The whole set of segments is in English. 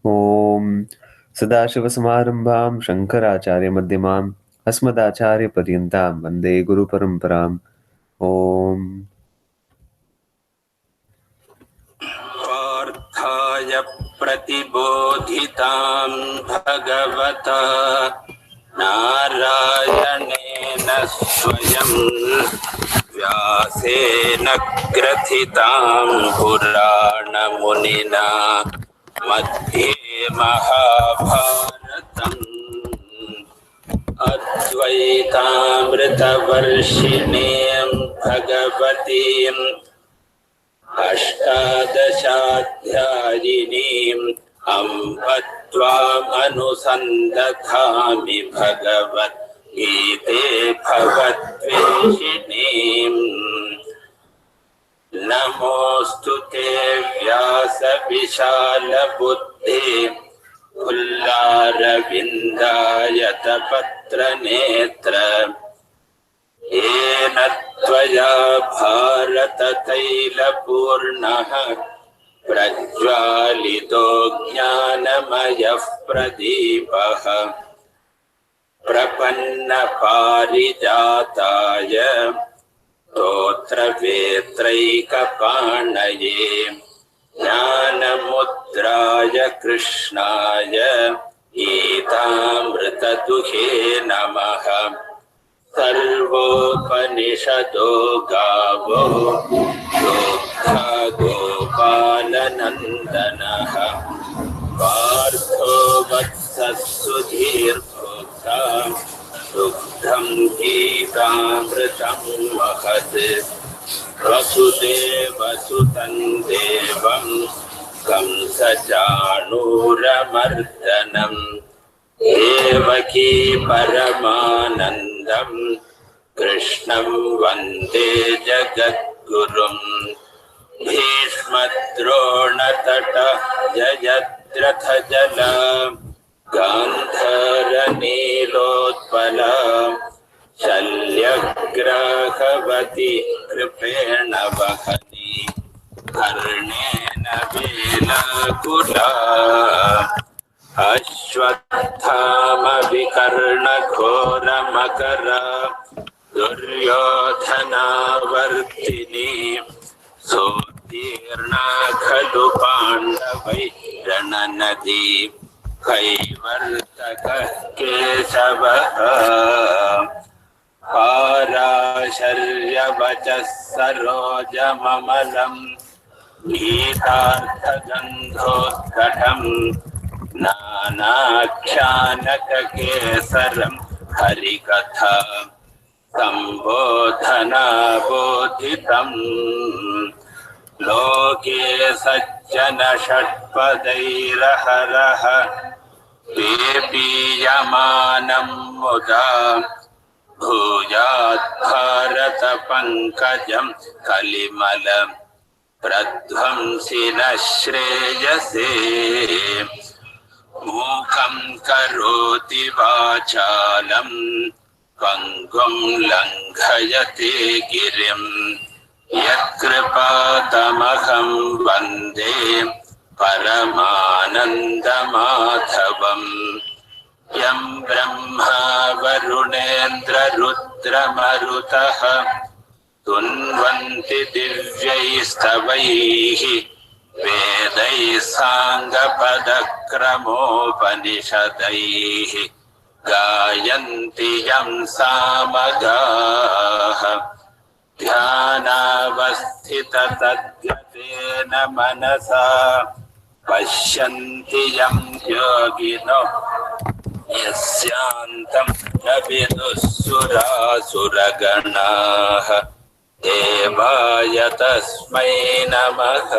Om Sadashivasamārambhām Shankarācārya-madhyamām Asmadācārya-paryantām Vande Guru-paramparam. Om पार्थाय प्रतिबोधितां भगवता नारायणेन स्वयं व्यासेन ग्रथितां पुराणमुनिना मध्ये महाभारतम् अद्वैतामृतवर्षिणीं भगवतीं अष्टादशाध्यायिनीम् अम्ब त्वामनुसन्दधामि भगवद्गीते भगवद्वेषिणीम् नमोऽस्तु ते व्यासविशालबुद्धे पुल्लारविन्दायतपत्रनेत्र येन त्वया भारततैलपूर्णः प्रज्वालितो ज्ञानमयः प्रदीपः प्रपन्नपारिजाताय स्तोत्रवेत्रैकपाणये ज्ञानमुद्राय कृष्णाय गीतामृतदुहे नमः। सर्वोपनिषदो गावो दोग्धा गोपालनन्दनः पार्थो वत्सः दुग्धं गीतामृतं महत् वसुदेवसुतं देवं कंसचाणूरमर्दनम् देवकी परमानन्दं कृष्णं वन्दे जगद्गुरुं भीष्मद्रोणतटः जयद्रथजला गान्धारनीलोत्पला शल्यग्राहवती कृपेण वहनी कर्णेन वेलाकुला अश्वत्थामविकर्णघोरमकरा दुर्योधनावर्तिनी सोत्तीर्णा खलु पाण्डवैरणनदी कैवर्तकः केशवः पाराशर्यवचः सरोजममलम् गीतार्थगन्धोत्कटम् नानाख्यानककेसरं हरिकथा सम्बोधनाबोधितम् लोके सज्जन षट्पदैरहरः पीयमानं मुदा भूयात् भारत पंकजं कलिमल प्रध्वंसिनः श्रेयसे मूकं करोति वाचालं पङ्गुं लङ्घयते गिरिं यत्कृपातमहं वन्दे परमानन्दमाधवम् यं ब्रह्मा वरुणेन्द्ररुद्रमरुतः तुन्वन्ति दिव्यैस्तवैः वेदैः साङ्गपदक्रमोपनिषदैः गायन्ति यं सामगाः ध्यानावस्थिततद्गतेन मनसा पश्यन्ति यं योगिनो यस्यान्तं न विदुःसुरासुरगणाः देवाय तस्मै नमः।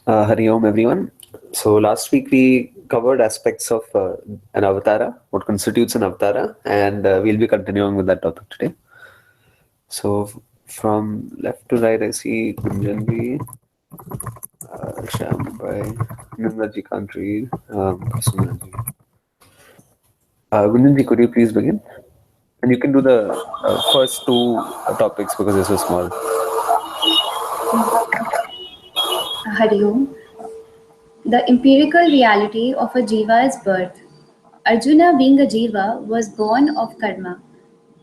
Hari Om everyone. So last week we covered aspects of an avatara, what constitutes an avatara, and we'll be continuing with that topic today. So from left to right I see Kunjanji, By Nandaji can't read. Prasannaji. Gunjanji, could you please begin? And you can do the first two topics because they're so small. Hari Om. The empirical reality of a jiva's birth. Arjuna, being a jiva, was born of karma.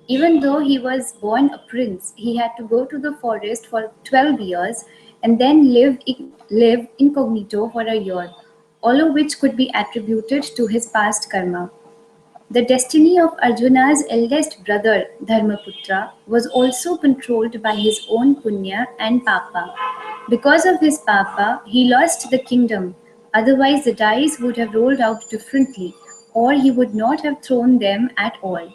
Even though he was born a prince, he had to go to the forest for 12 years and then live incognito for a year, all of which could be attributed to his past karma. The destiny of Arjuna's eldest brother, Dharmaputra, was also controlled by his own punya and papa. Because of his papa, he lost the kingdom, otherwise, the dice would have rolled out differently, or he would not have thrown them at all.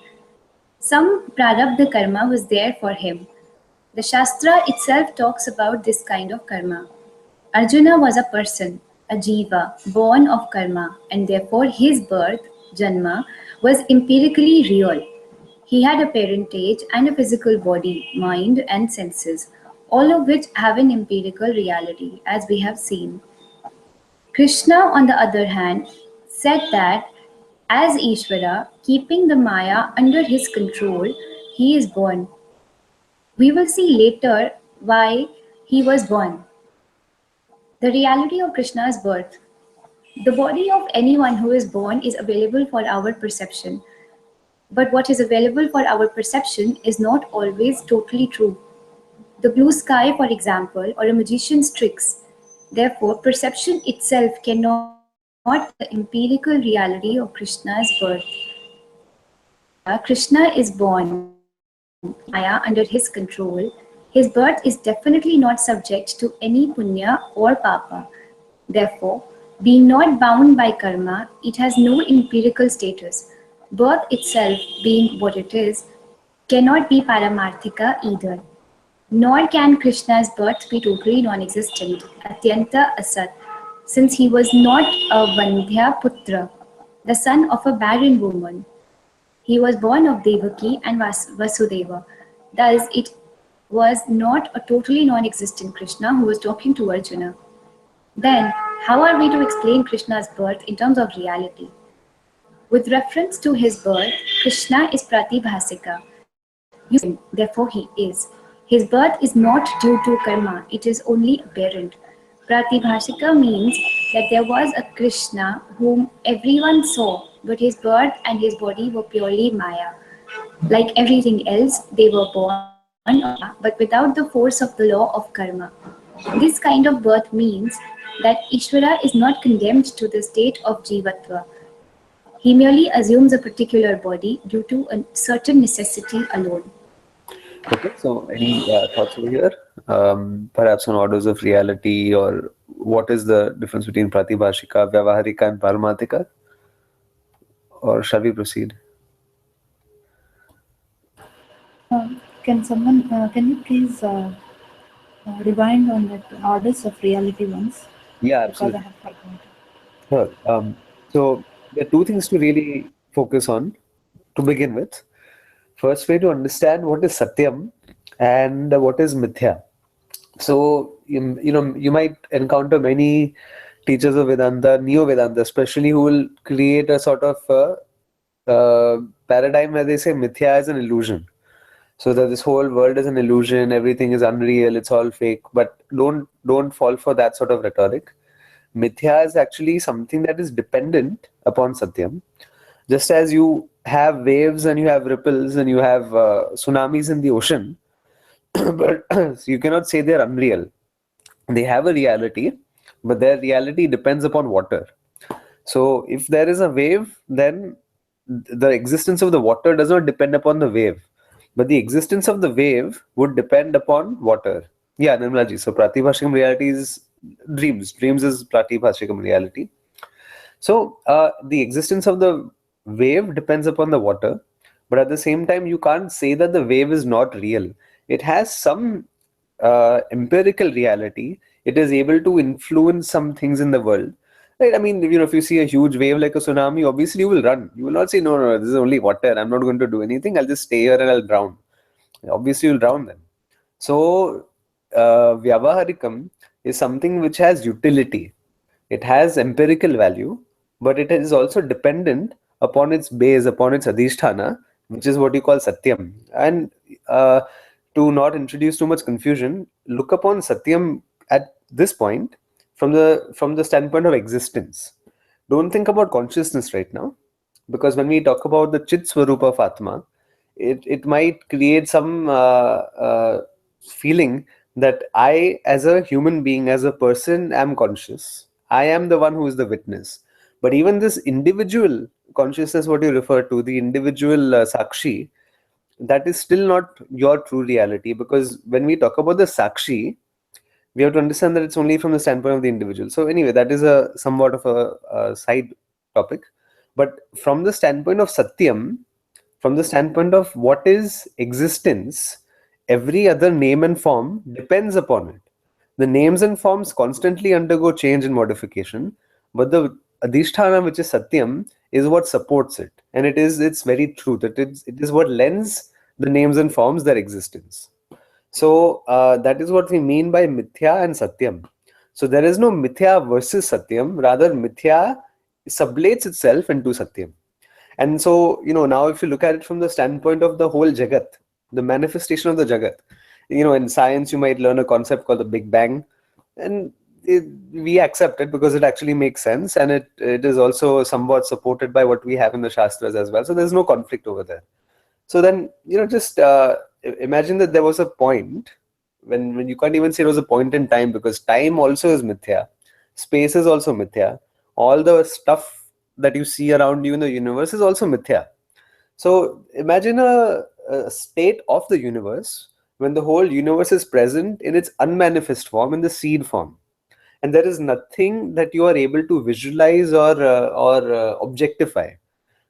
Some prarabdha karma was there for him. The Shastra itself talks about this kind of karma. Arjuna was a person, a jiva, born of karma, and therefore his birth, janma, was empirically real. He had a parentage and a physical body, mind, and senses, all of which have an empirical reality, as we have seen. Krishna, on the other hand, said that as Ishvara, keeping the Maya under his control, he is born. We will see later why he was born. The reality of Krishna's birth. The body of anyone who is born is available for our perception. But what is available for our perception is not always totally true. The blue sky, for example, or a magician's tricks. Therefore, perception itself cannot be the empirical reality of Krishna's birth. Krishna is born, keeping Maya under his control. His birth is definitely not subject to any punya or papa. Therefore, being not bound by karma, it has no empirical status. Birth itself, being what it is, cannot be paramarthika either. Nor can Krishna's birth be totally non-existent, atyanta asat, since he was not a Vandhya Putra, the son of a barren woman. He was born of Devaki and Vasudeva. Thus, it was not a totally non-existent Krishna who was talking to Arjuna. Then, how are we to explain Krishna's birth in terms of reality? With reference to his birth, Krishna is pratibhasika. You see him, therefore he is. His birth is not due to karma, it is only apparent. Pratibhasika means that there was a Krishna whom everyone saw, but his birth and his body were purely Maya. Like everything else, they were born of Maya, but without the force of the law of karma. This kind of birth means that Ishvara is not condemned to the state of jivatva. He merely assumes a particular body due to a certain necessity alone. Okay, so any thoughts over here? Perhaps on orders of reality, or what is the difference between Pratibhashika, Vyavaharika, and Paramatika? Or shall we proceed? Can you please rewind on that orders of reality once? Yeah, Because absolutely. I have forgotten. Sure. So there are two things to really focus on to begin with. First way to understand what is Satyam and what is Mithya. So, you might encounter many teachers of Vedanta, Neo-Vedanta especially, who will create a sort of paradigm where they say Mithya is an illusion. So that this whole world is an illusion, everything is unreal, it's all fake. But don't fall for that sort of rhetoric. Mithya is actually something that is dependent upon Satyam. Just as you have waves and you have ripples and you have tsunamis in the ocean, but you cannot say they're unreal. They have a reality, but their reality depends upon water. So if there is a wave, then the existence of the water does not depend upon the wave, but the existence of the wave would depend upon water. Yeah, Nirmalaji. So Pratibhashikam reality is dreams. Dreams is Pratibhashikam reality. So the existence of the wave depends upon the water, but at the same time, you can't say that the wave is not real. It has some empirical reality. It is able to influence some things in the world. Right? I mean, if you see a huge wave like a tsunami, obviously you will run. You will not say, no, no, this is only water. I'm not going to do anything. I'll just stay here and I'll drown. Obviously, you'll drown then. So, Vyavaharikam is something which has utility. It has empirical value, but it is also dependent upon its base, upon its adhisthana, which is what you call Satyam. And to not introduce too much confusion, look upon Satyam at this point from the standpoint of existence. Don't think about consciousness right now, because when we talk about the Chit Swarupa of Atma, it might create some feeling that I, as a human being, as a person, am conscious. I am the one who is the witness. But even this individual consciousness, what you refer to, the individual Sakshi, that is still not your true reality, because when we talk about the Sakshi, we have to understand that it's only from the standpoint of the individual. So anyway, that is a somewhat of a side topic. But from the standpoint of Satyam, from the standpoint of what is existence, every other name and form depends upon it. The names and forms constantly undergo change and modification, but the adhisthana, which is Satyam, is what supports it, and it is its very truth. It is what lends the names and forms their existence. So that is what we mean by mithya and satyam. So there is no mithya versus satyam, rather mithya sublates itself into satyam. And so, now if you look at it from the standpoint of the whole Jagat, the manifestation of the Jagat, in science you might learn a concept called the Big Bang, and we accept it because it actually makes sense, and it is also somewhat supported by what we have in the Shastras as well. So there's no conflict over there. So then, just imagine that there was a point when you can't even say it was a point in time, because time also is mithya, space is also mithya, all the stuff that you see around you in the universe is also mithya. So imagine a state of the universe when the whole universe is present in its unmanifest form, in the seed form, and there is nothing that you are able to visualize or objectify.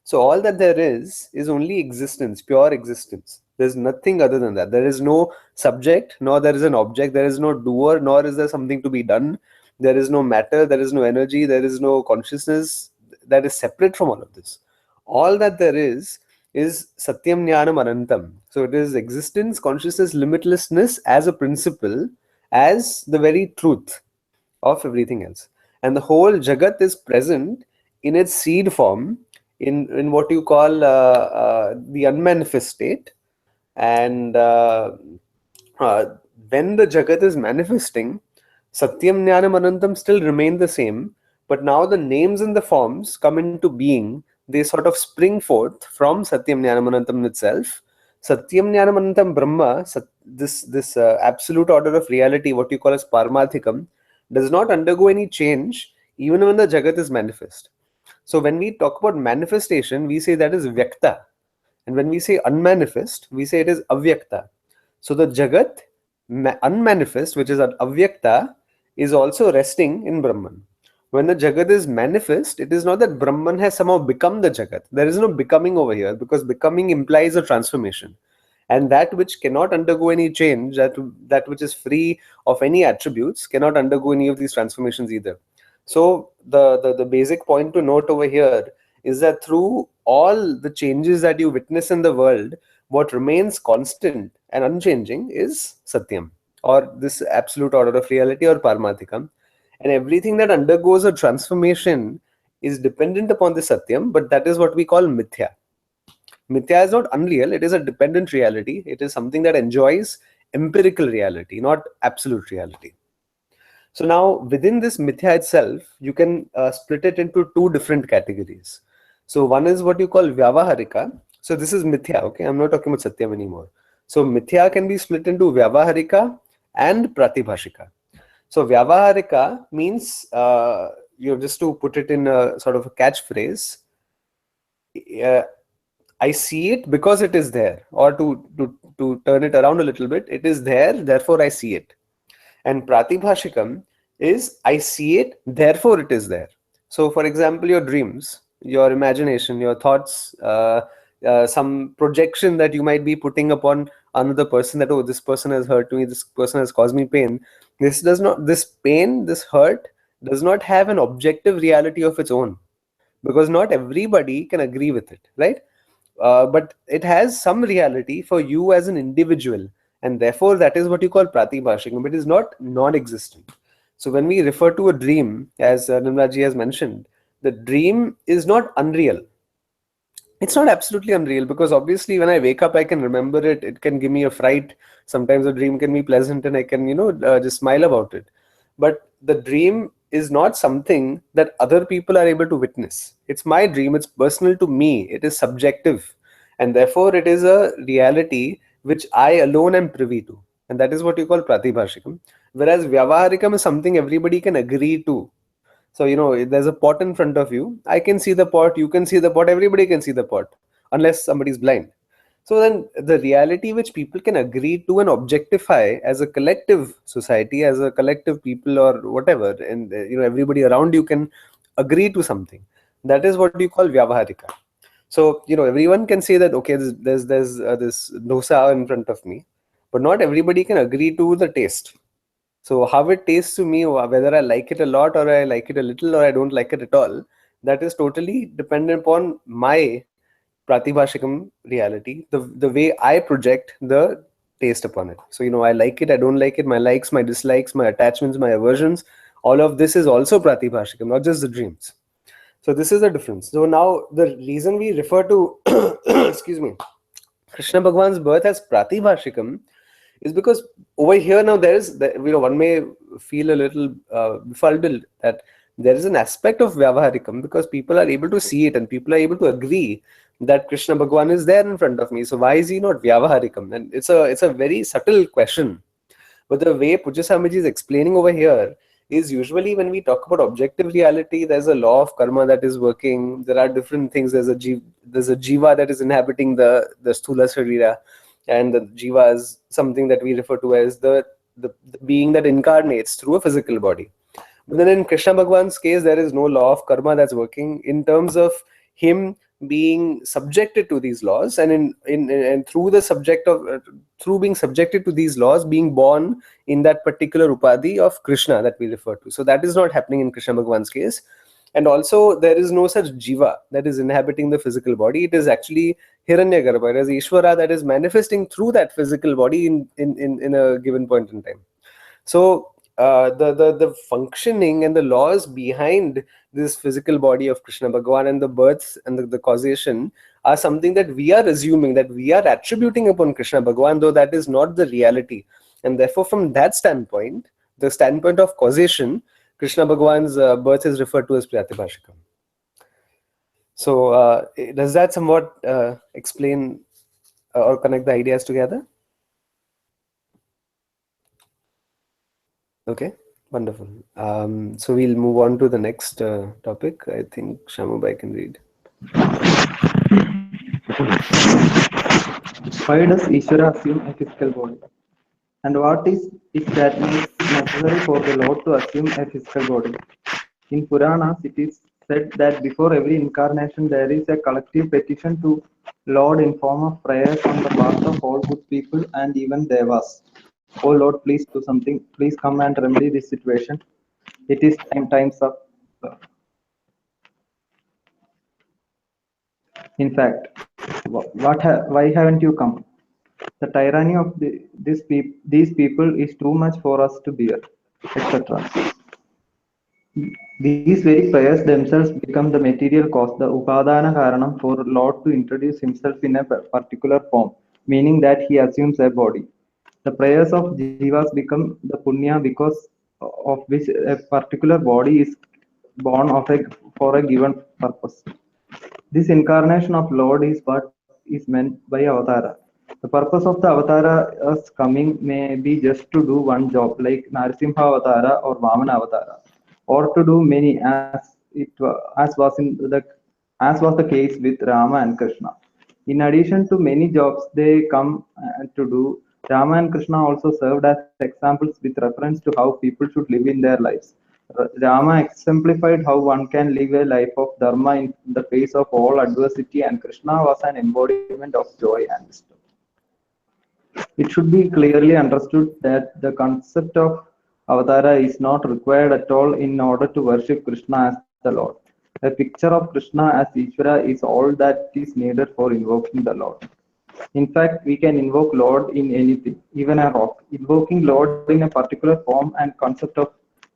So all that there is only existence, pure existence. There's nothing other than that. There is no subject, nor there is an object. There is no doer, nor is there something to be done. There is no matter, there is no energy, there is no consciousness that is separate from all of this. All that there is Satyam Jnanam Anantam. So it is existence, consciousness, limitlessness as a principle, as the very truth of everything else. And the whole Jagat is present in its seed form, in what you call the unmanifest state. And uh, when the Jagat is manifesting, Satyam Jnanam Anantam still remain the same, but now the names and the forms come into being. They sort of spring forth from Satyam Jnanam Anantam itself. Satyam Jnanam Anantam Brahma, this absolute order of reality, what you call as Paramathikam, does not undergo any change even when the Jagat is manifest. So when we talk about manifestation, we say that is Vyakta. And when we say unmanifest, we say it is Avyakta. So the Jagat, unmanifest, which is Avyakta, is also resting in Brahman. When the Jagat is manifest, it is not that Brahman has somehow become the Jagat. There is no becoming over here, because becoming implies a transformation. And that which cannot undergo any change, that which is free of any attributes, cannot undergo any of these transformations either. So the basic point to note over here is that through all the changes that you witness in the world, what remains constant and unchanging is Satyam, or this absolute order of reality, or Paramathikam. And everything that undergoes a transformation is dependent upon the Satyam, but that is what we call Mithya. Mithya is not unreal, it is a dependent reality. It is something that enjoys empirical reality, not absolute reality. So now within this mithya itself, you can split it into two different categories. So one is what you call vyavaharika. So this is mithya, okay? I'm not talking about satyam anymore. So mithya can be split into vyavaharika and pratibhashika. So vyavaharika means, just to put it in a sort of a catchphrase, I see it because it is there. Or to turn it around a little bit, it is there, therefore I see it. And pratibhashikam is I see it, therefore it is there. So for example, your dreams, your imagination, your thoughts, some projection that you might be putting upon another person, that, oh, this person has hurt me, this person has caused me pain. This pain, this hurt does not have an objective reality of its own, because not everybody can agree with it, right? But it has some reality for you as an individual, and therefore that is what you call pratibhashikam. It is not non-existent. So when we refer to a dream, as Nimraji has mentioned, the dream is not unreal. It's not absolutely unreal, because obviously when I wake up I can remember it. It can give me a fright. Sometimes a dream can be pleasant and I can just smile about it. But the dream is not something that other people are able to witness. It's my dream, it's personal to me, it is subjective, and therefore it is a reality which I alone am privy to, and that is what you call pratibhashikam. Whereas vyavaharikam is something everybody can agree to. So, there's a pot in front of you. I can see the pot, you can see the pot, everybody can see the pot, unless somebody's blind. So then the reality which people can agree to and objectify as a collective society, as a collective people or whatever, and everybody around you can agree to something. That is what you call vyavaharika. So, everyone can say that, okay, there's this dosa in front of me, but not everybody can agree to the taste. So how it tastes to me, whether I like it a lot or I like it a little or I don't like it at all, that is totally dependent upon my pratibhashikam reality, the way I project the taste upon it. So, I like it, I don't like it, my likes, my dislikes, my attachments, my aversions, all of this is also pratibhashikam, not just the dreams. So this is the difference. So now the reason we refer to excuse me, Krishna Bhagwan's birth as pratibhashikam is because over here now there is, one may feel a little befuddled that there is an aspect of vyavaharikam, because people are able to see it and people are able to agree that Krishna Bhagwan is there in front of me. So why is he not vyavaharikam? And it's a very subtle question. But the way Pujya Swamiji is explaining over here is, usually when we talk about objective reality, there's a law of karma that is working. There are different things. There's a jiva that is inhabiting the sthula sharira, and the jiva is something that we refer to as the being that incarnates through a physical body. But then in Krishna Bhagwan's case, there is no law of karma that's working in terms of him being subjected to these laws, and and through the subject of through being subjected to these laws, being born in that particular upadhi of Krishna that we refer to. So that is not happening in Krishna Bhagwan's case. And also there is no such jiva that is inhabiting the physical body. It is actually Hiranyagarbha, it is Ishvara that is manifesting through that physical body in a given point in time. So the functioning and the laws behind this physical body of Krishna Bhagwan and the birth and the causation are something that we are assuming, that we are attributing upon Krishna Bhagwan, though that is not the reality. And therefore, from that standpoint, the standpoint of causation, Krishna Bhagwan's birth is referred to as Pratibhashikam. So does that somewhat explain or connect the ideas together? Okay, wonderful. So we'll move on to the next topic. I think Shamubai can read. Why does Ishvara assume a physical body? And what is it that makes necessary for the Lord to assume a physical body? In Puranas, it is said that before every incarnation there is a collective petition to Lord in form of prayers on the part of all good people and even Devas. Oh Lord, please do something. Please come and remedy this situation. It is time's up. In fact, why haven't you come? The tyranny of these people is too much for us to bear, etc. These very prayers themselves become the material cause, the upadana karanam for Lord to introduce himself in a particular form, meaning that he assumes a body. The prayers of jivas become the punya because of which a particular body is born for a given purpose. This incarnation of Lord is what is meant by avatara. The purpose of the avatara's coming may be just to do one job, like Narasimha avatara or Vamana avatara, or to do many, as was the case with Rama and Krishna. In addition to many jobs they come to do, Rama and Krishna also served as examples with reference to how people should live in their lives. Rama exemplified how one can live a life of dharma in the face of all adversity, and Krishna was an embodiment of joy and wisdom. It should be clearly understood that the concept of avatara is not required at all in order to worship Krishna as the Lord. A picture of Krishna as Ishvara is all that is needed for invoking the Lord. In fact, we can invoke Lord in anything, even a rock. Invoking Lord in a particular form and concept of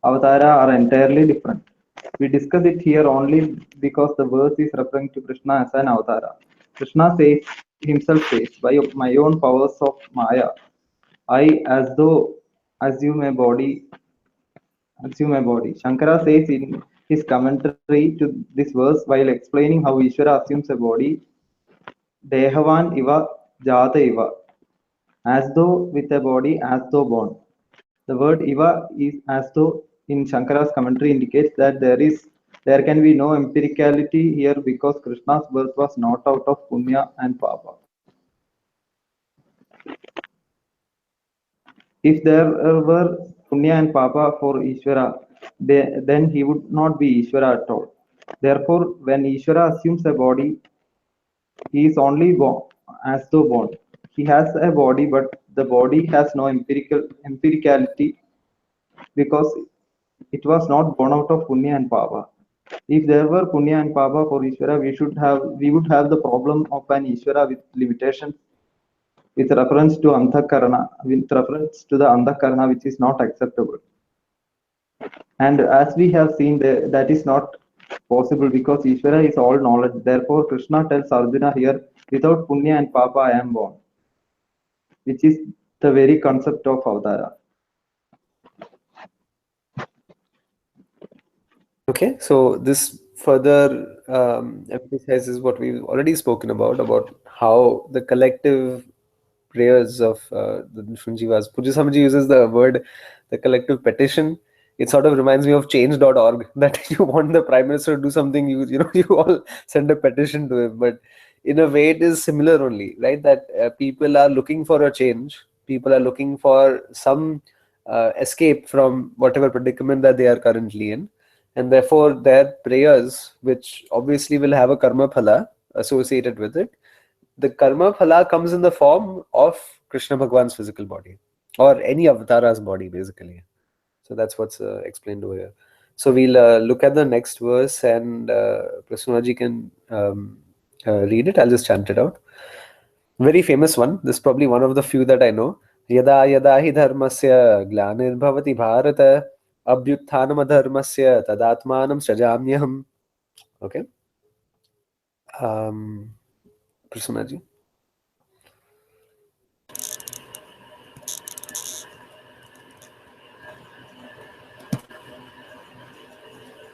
avatara are entirely different. We discuss it here only because the verse is referring to Krishna as an avatara. Krishna says himself says, by my own powers of Maya, I as though assume a body assume a body. Shankara says in his commentary to this verse while explaining how Ishvara assumes a body, Dehavan iva jata iva, as though with a body as though born. The word iva is as though in Shankara's commentary indicates that there can be no empiricality here because Krishna's birth was not out of punya and papa. If there were punya and papa for Ishvara, then he would not be Ishvara at all. Therefore, when Ishvara assumes a body, he is only born as though born. He has a body, but the body has no empiricality because it was not born out of punya and papa. If there were punya and papa for Ishvara, we would have the problem of an Ishvara with limitations with reference to the Anthakarana, which is not acceptable. And as we have seen, that is not possible because Ishvara is all knowledge. Therefore, Krishna tells Arjuna here, without punya and papa, I am born, which is the very concept of avatara. Okay, so this further emphasizes what we've already spoken about how the collective prayers of the different jivas. Puja Swamiji uses the word, the collective petition. It sort of reminds me of change.org, that you want the prime minister to do something, you all send a petition to him. But in a way, it is similar only, right? That people are looking for a change. People are looking for some escape from whatever predicament that they are currently in. And therefore, their prayers, which obviously will have a karma phala associated with it, the karma phala comes in the form of Krishna Bhagwan's physical body or any avatara's body, basically. So that's what's explained over here. So we'll look at the next verse, and Prasannaji can read it. I'll just chant it out. Very famous one. This is probably one of the few that I know. Yada yada hi dharmasya glanirбhavati bharata abhyutthanam tadatmanam srajamyaham. Okay. Prasannaji.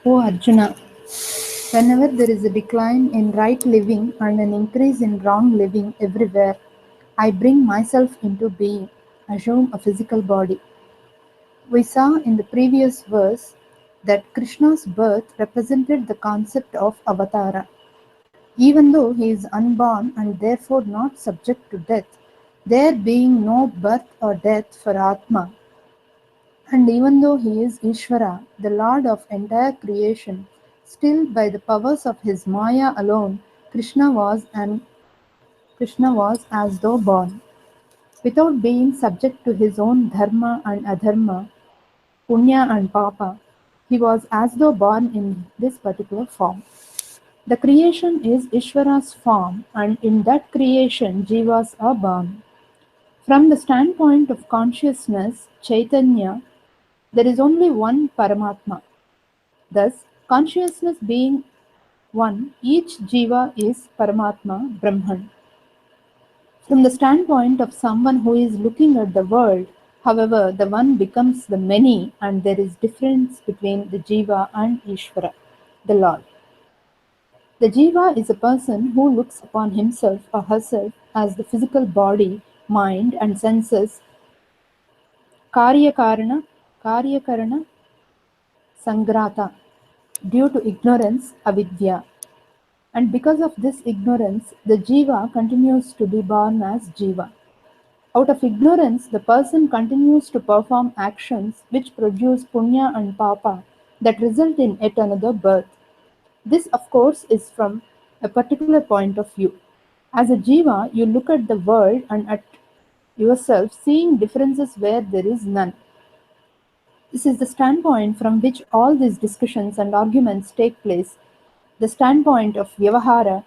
O Arjuna, whenever there is a decline in right living and an increase in wrong living everywhere, I bring myself into being, assume a physical body. We saw in the previous verse that Krishna's birth represented the concept of avatara. Even though he is unborn and therefore not subject to death, there being no birth or death for Atma, and even though he is Ishvara, the Lord of entire creation, still by the powers of his Maya alone, Krishna was as though born. Without being subject to his own dharma and adharma, punya and papa, he was as though born in this particular form. The creation is Ishvara's form, and in that creation jivas are born. From the standpoint of consciousness, Chaitanya, there is only one Paramatma. Thus, consciousness being one, each jiva is Paramatma, Brahman. From the standpoint of someone who is looking at the world, however, the one becomes the many, and there is difference between the jiva and Ishvara, the Lord. The jiva is a person who looks upon himself or herself as the physical body, mind and senses, karya-karana, sangrata, due to ignorance, avidya. And because of this ignorance, the jiva continues to be born as jiva. Out of ignorance, the person continues to perform actions which produce punya and papa that result in yet another birth. This, of course, is from a particular point of view. As a jiva, you look at the world and at yourself, seeing differences where there is none. This is the standpoint from which all these discussions and arguments take place, the standpoint of Vyavahara,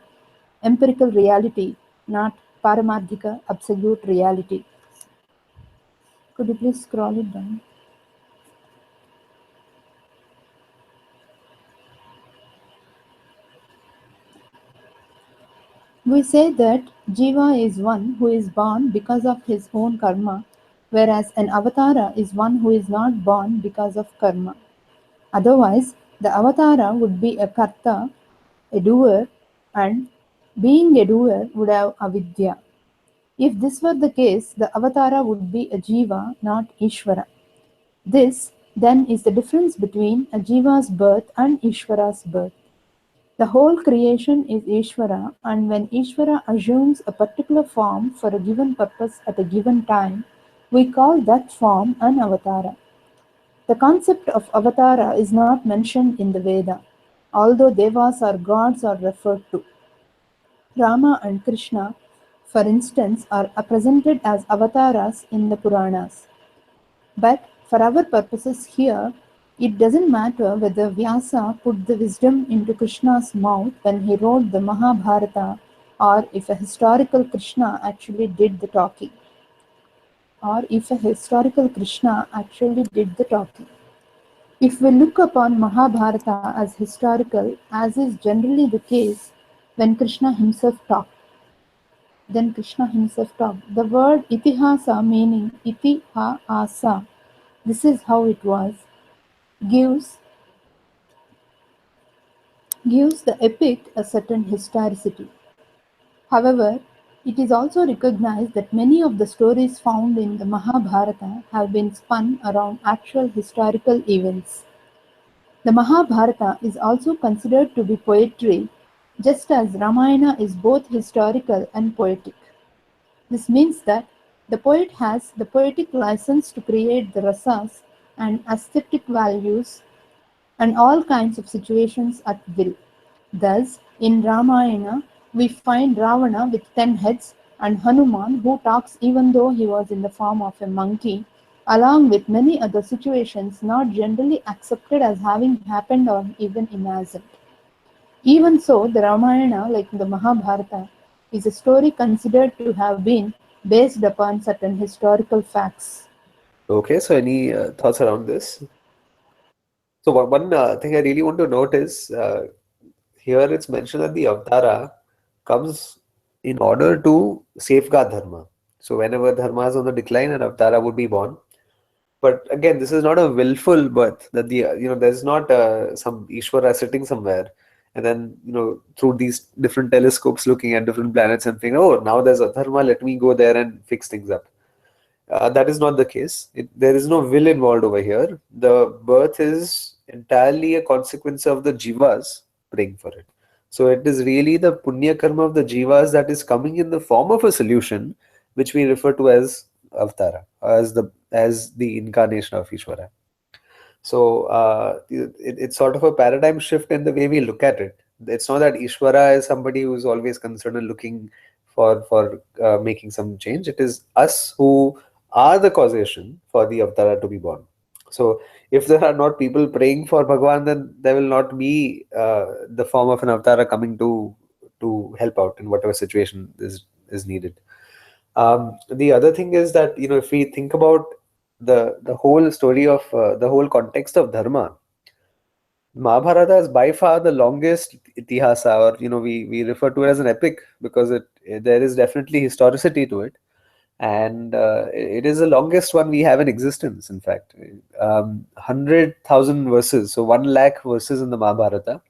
empirical reality, not Paramarthika, absolute reality. Could you please scroll it down? We say that Jiva is one who is born because of his own karma, whereas an avatara is one who is not born because of karma. Otherwise, the avatara would be a karta, a doer, and being a doer would have avidya. If this were the case, the avatara would be a jiva, not Ishvara. This, then, is the difference between a jiva's birth and Ishvara's birth. The whole creation is Ishvara, and when Ishvara assumes a particular form for a given purpose at a given time, we call that form an avatara. The concept of avatara is not mentioned in the Veda, although devas or gods are referred to. Rama and Krishna, for instance, are presented as avatars in the Puranas. But for our purposes here, it doesn't matter whether Vyasa put the wisdom into Krishna's mouth when he wrote the Mahabharata, or if a historical Krishna actually did the talking. If we look upon Mahabharata as historical, as is generally the case when Krishna himself talked. The word itihasa, meaning iti-ha-asa, this is how it was, gives the epic a certain historicity. However, it is also recognized that many of the stories found in the Mahabharata have been spun around actual historical events. The Mahabharata is also considered to be poetry, just as Ramayana is both historical and poetic. This means that the poet has the poetic license to create the rasas and aesthetic values and all kinds of situations at will. Thus, in Ramayana, we find Ravana with 10 heads and Hanuman who talks even though he was in the form of a monkey, along with many other situations not generally accepted as having happened or even imagined. Even so, the Ramayana, like the Mahabharata, is a story considered to have been based upon certain historical facts. Okay, so any thoughts around this? So one thing I really want to note is here it's mentioned that the Avtara comes in order to safeguard Dharma. So whenever Dharma is on the decline, an Avtara would be born. But again, this is not a willful birth. That there's not some Ishvara sitting somewhere, and then through these different telescopes looking at different planets and thinking, oh, now there's a Dharma, let me go there and fix things up. That is not the case. There is no will involved over here. The birth is entirely a consequence of the jivas praying for it. So it is really the punya karma of the jivas that is coming in the form of a solution, which we refer to as avatara, as the incarnation of Ishvara. So it's sort of a paradigm shift in the way we look at it. It's not that Ishvara is somebody who's always concerned and looking for making some change. It is us who are the causation for the Avatara to be born. So if there are not people praying for Bhagwan, then there will not be the form of an Avatara coming to help out in whatever situation is needed. The other thing is that if we think about the whole story of the whole context of dharma, Mahabharata is by far the longest itihasa, or we refer to it as an epic because there is definitely historicity to it, and it is the longest one we have in existence. In fact, 100,000 verses, so 1 lakh verses in the Mahabharata,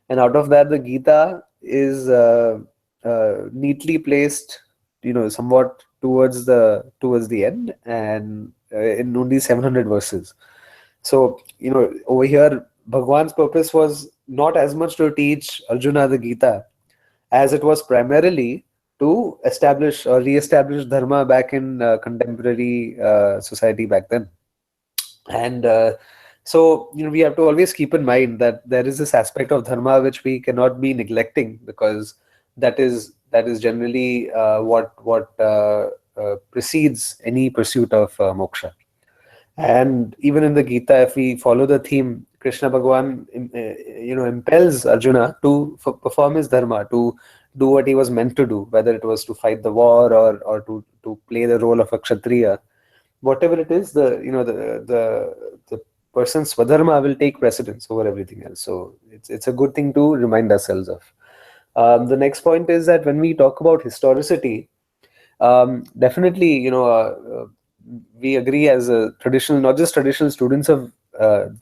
and out of that, the Gita is neatly placed, somewhat towards the end, and in only 700 verses. So, over here, Bhagwan's purpose was not as much to teach Arjuna the Gita as it was primarily to establish or re-establish dharma back in contemporary society back then. And so, we have to always keep in mind that there is this aspect of dharma which we cannot be neglecting, because that is generally what precedes any pursuit of moksha. And even in the Gita, if we follow the theme, Krishna Bhagavan, impels Arjuna to perform his dharma, to do what he was meant to do, whether it was to fight the war or to play the role of a kshatriya. Whatever it is, the person's swadharma will take precedence over everything else. So it's a good thing to remind ourselves of. The next point is that when we talk about historicity, definitely, we agree as a traditional, not just traditional students of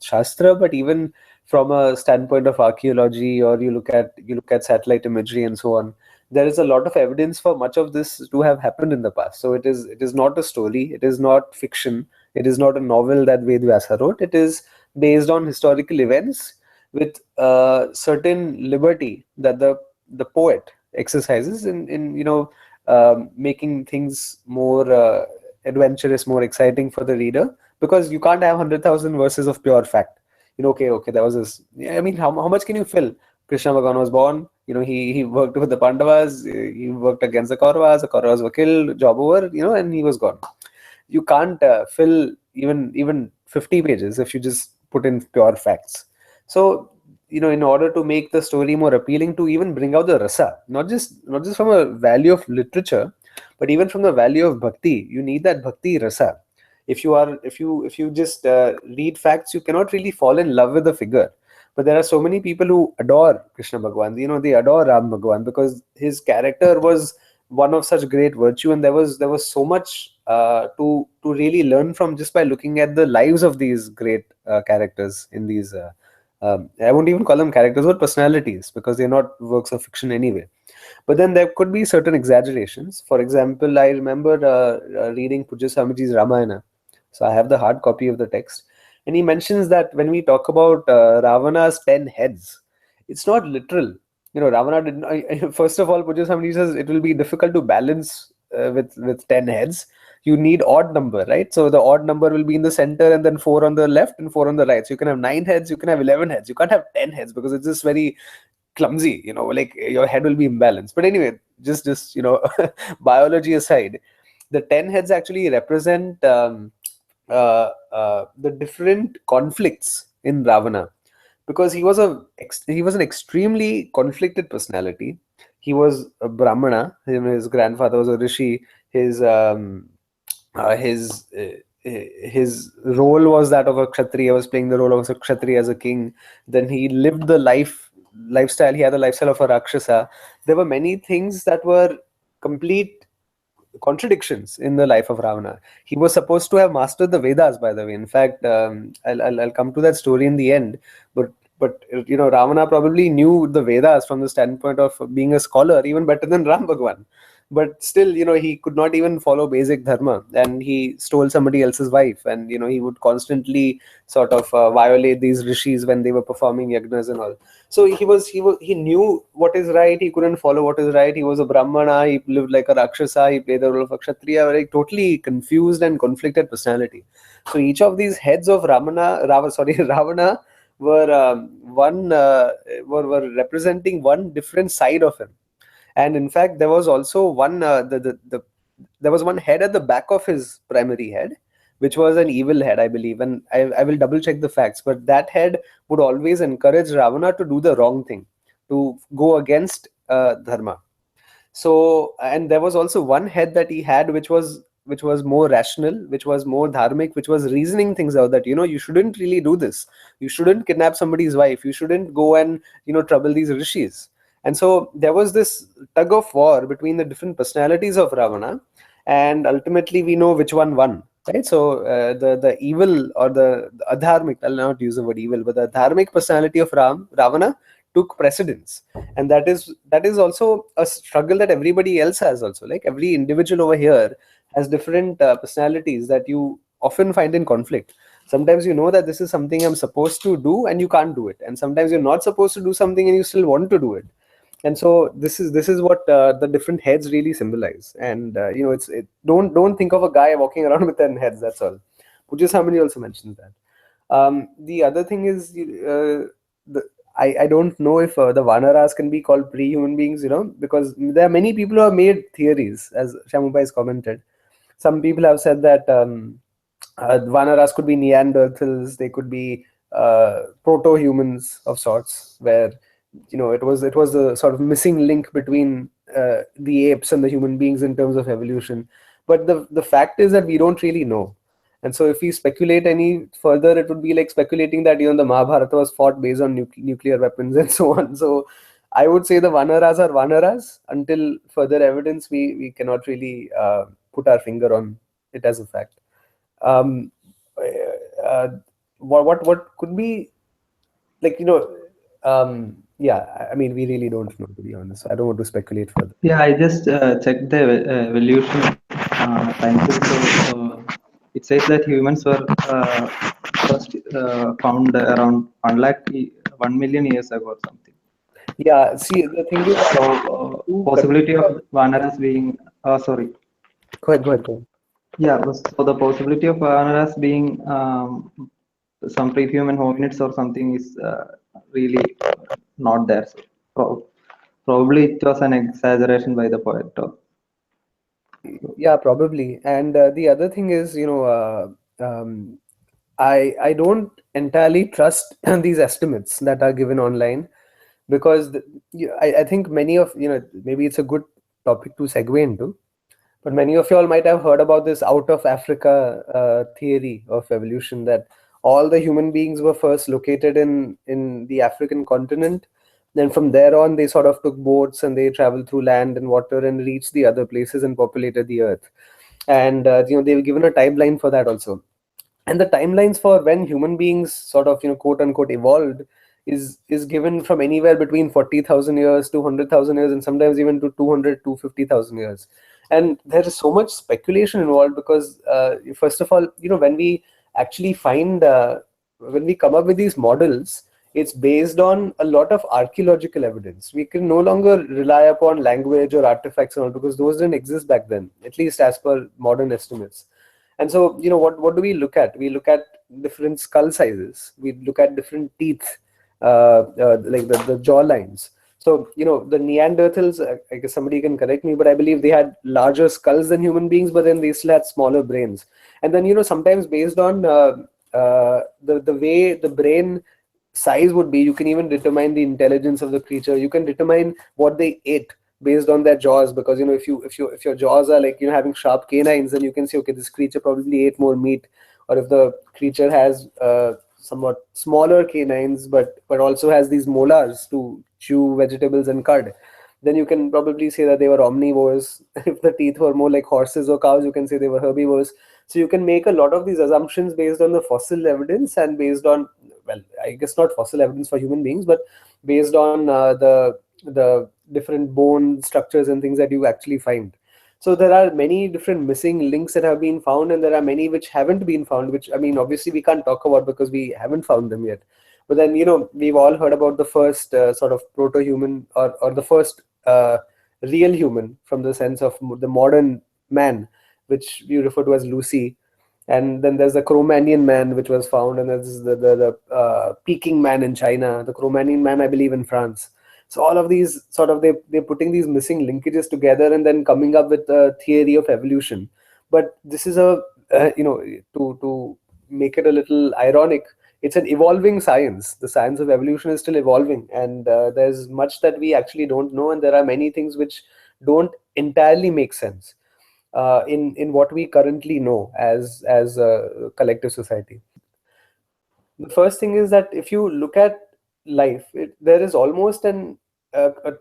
Shastra, but even from a standpoint of archaeology, or you look at satellite imagery and so on. There is a lot of evidence for much of this to have happened in the past. So it is not a story, it is not fiction, it is not a novel that Ved Vyasa wrote. It is based on historical events with certain liberty that the poet exercises in making things more adventurous, more exciting for the reader, because you can't have 100,000 verses of pure fact. Okay, that was this. Yeah, I mean, how much can you fill? Krishna Bhagavan was born. He worked with the Pandavas. He worked against the Kauravas. The Kauravas were killed. Job over. And he was gone. You can't fill even 50 pages if you just put in pure facts. So in order to make the story more appealing, to even bring out the rasa, not just from a value of literature, but even from the value of bhakti, you need that bhakti rasa. If you just read facts, you cannot really fall in love with the figure. But there are so many people who adore Krishna Bhagwan. They adore Ram Bhagwan because his character was one of such great virtue, and there was so much to really learn from, just by looking at the lives of these great characters in these. I won't even call them characters, but personalities, because they're not works of fiction anyway. But then there could be certain exaggerations. For example, I remember reading Pujya Swamiji's Ramayana. So I have the hard copy of the text. And he mentions that when we talk about Ravana's 10 heads, it's not literal. Ravana didn't. First of all, Pujya Swamiji says it will be difficult to balance with 10 heads. You need odd number, right? So the odd number will be in the center, and then 4 on the left and 4 on the right. So you can have 9 heads, you can have 11 heads. You can't have 10 heads because it's just very clumsy, like your head will be imbalanced. But anyway, just biology aside, the 10 heads actually represent the different conflicts in Ravana, because he was an extremely conflicted personality. He was a Brahmana. His grandfather was a rishi. His role was that of a Kshatriya. Was playing the role of a Kshatriya as a king. Then he lived the lifestyle. He had the lifestyle of a Rakshasa. There were many things that were complete contradictions in the life of Ravana. He was supposed to have mastered the Vedas, by the way. In fact, I'll come to that story in the end. But Ravana probably knew the Vedas from the standpoint of being a scholar even better than Ram Bhagwan. But still, he could not even follow basic dharma, and he stole somebody else's wife, and he would constantly sort of violate these rishis when they were performing yagnas and all. So he knew what is right. He couldn't follow what is right. He was a Brahmana. He lived like a Rakshasa. He played the role of a Kshatriya. Like totally confused and conflicted personality. So each of these heads of Ravana were were representing one different side of him. And in fact, there was also one there was one head at the back of his primary head, which was an evil head, I believe. And I will double check the facts, but that head would always encourage Ravana to do the wrong thing, to go against dharma. So, and there was also one head that he had, which was more rational, which was more dharmic, which was reasoning things out, that you shouldn't really do this. You shouldn't kidnap somebody's wife. You shouldn't go and trouble these rishis. And so there was this tug of war between the different personalities of Ravana, and ultimately we know which one won, right? So the evil, or the adharmic, I'll not use the word evil, but the dharmic personality of Ravana took precedence. And that is also a struggle that everybody else has also. Like every individual over here has different personalities that you often find in conflict. Sometimes you know that this is something I'm supposed to do and you can't do it, and sometimes you're not supposed to do something and you still want to do it. And so this is what the different heads really symbolize. And don't think of a guy walking around with 10 heads. That's all. Pujya Samani also mentions that. The other thing is, I don't know if the Vanaras can be called pre-human beings, because there are many people who have made theories, as Shamubai has commented. Some people have said that Vanaras could be Neanderthals. They could be proto-humans of sorts, where it was the sort of missing link between the apes and the human beings in terms of evolution. But the fact is that we don't really know. And so if we speculate any further, it would be like speculating that the Mahabharata was fought based on nuclear weapons and so on. So I would say the Vanaras are Vanaras. Until further evidence, we cannot really put our finger on it as a fact. Um, uh, what could be, like, yeah, I mean, we really don't know, to be honest. I don't want to speculate further. Yeah, I just checked the evolution timetable. So it says that humans were first found around 1 million years ago or something. Yeah, see, the thing is, So to possibility of consider. Vanaras being sorry. Go ahead. Yeah, so the possibility of Vanaras being some pre-human hominids or something is really not there. So probably it was an exaggeration by the poet. Yeah, probably. And the other thing is, I don't entirely trust these estimates that are given online, because I think many of, maybe it's a good topic to segue into, but many of y'all might have heard about this out of Africa theory of evolution, that all the human beings were first located in the African continent. Then from there on, they sort of took boats and they traveled through land and water and reached the other places and populated the earth. And they were given a timeline for that also. And the timelines for when human beings sort of, quote unquote, evolved is given from anywhere between 40,000 years to 100,000 years, and sometimes even to 200 to 50,000 years. And there is so much speculation involved, because first of all, when we actually when we come up with these models, it's based on a lot of archaeological evidence. We can no longer rely upon language or artifacts and all, because those didn't exist back then, at least as per modern estimates. And so, what do we look at? We look at different skull sizes. We look at different teeth, like the jaw lines. So, the Neanderthals, I guess somebody can correct me, but I believe they had larger skulls than human beings, but then they still had smaller brains. And then, sometimes based on the way the brain size would be, you can even determine the intelligence of the creature. You can determine what they ate based on their jaws, because if your jaws are like, having sharp canines, then you can say, okay, this creature probably ate more meat. Or if the creature has somewhat smaller canines, but also has these molars to chew vegetables and cud, then you can probably say that they were omnivores. If the teeth were more like horses or cows, you can say they were herbivores. So you can make a lot of these assumptions based on the fossil evidence, and based on, well, I guess not fossil evidence for human beings, but based on the different bone structures and things that you actually find. So there are many different missing links that have been found, and there are many which haven't been found, which, I mean, obviously we can't talk about because we haven't found them yet. But then, we've all heard about the first sort of proto-human, or the first real human, from the sense of the modern man, which we refer to as Lucy. And then there's the Cro-Magnon man, which was found, and there's the Peking man in China, the Cro-Magnon man, I believe, in France. So all of these sort of, they're putting these missing linkages together and then coming up with a theory of evolution. But this is to make it a little ironic, it's an evolving science. The science of evolution is still evolving, and there's much that we actually don't know, and there are many things which don't entirely make sense in what we currently know as a collective society. The first thing is that if you look at life, there is almost a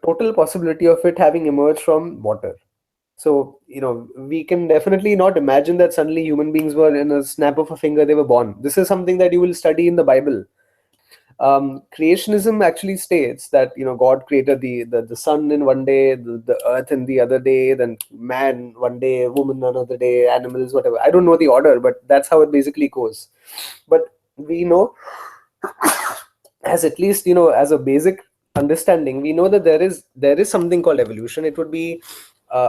total possibility of it having emerged from water. So, we can definitely not imagine that suddenly human beings were, in a snap of a finger, they were born. This is something that you will study in the Bible. Creationism actually states that, God created the sun in one day, the earth in the other day, then man one day, woman another day, animals, whatever. I don't know the order, but that's how it basically goes. But we know, as at least, as a basic understanding, we know that there is something called evolution. It would be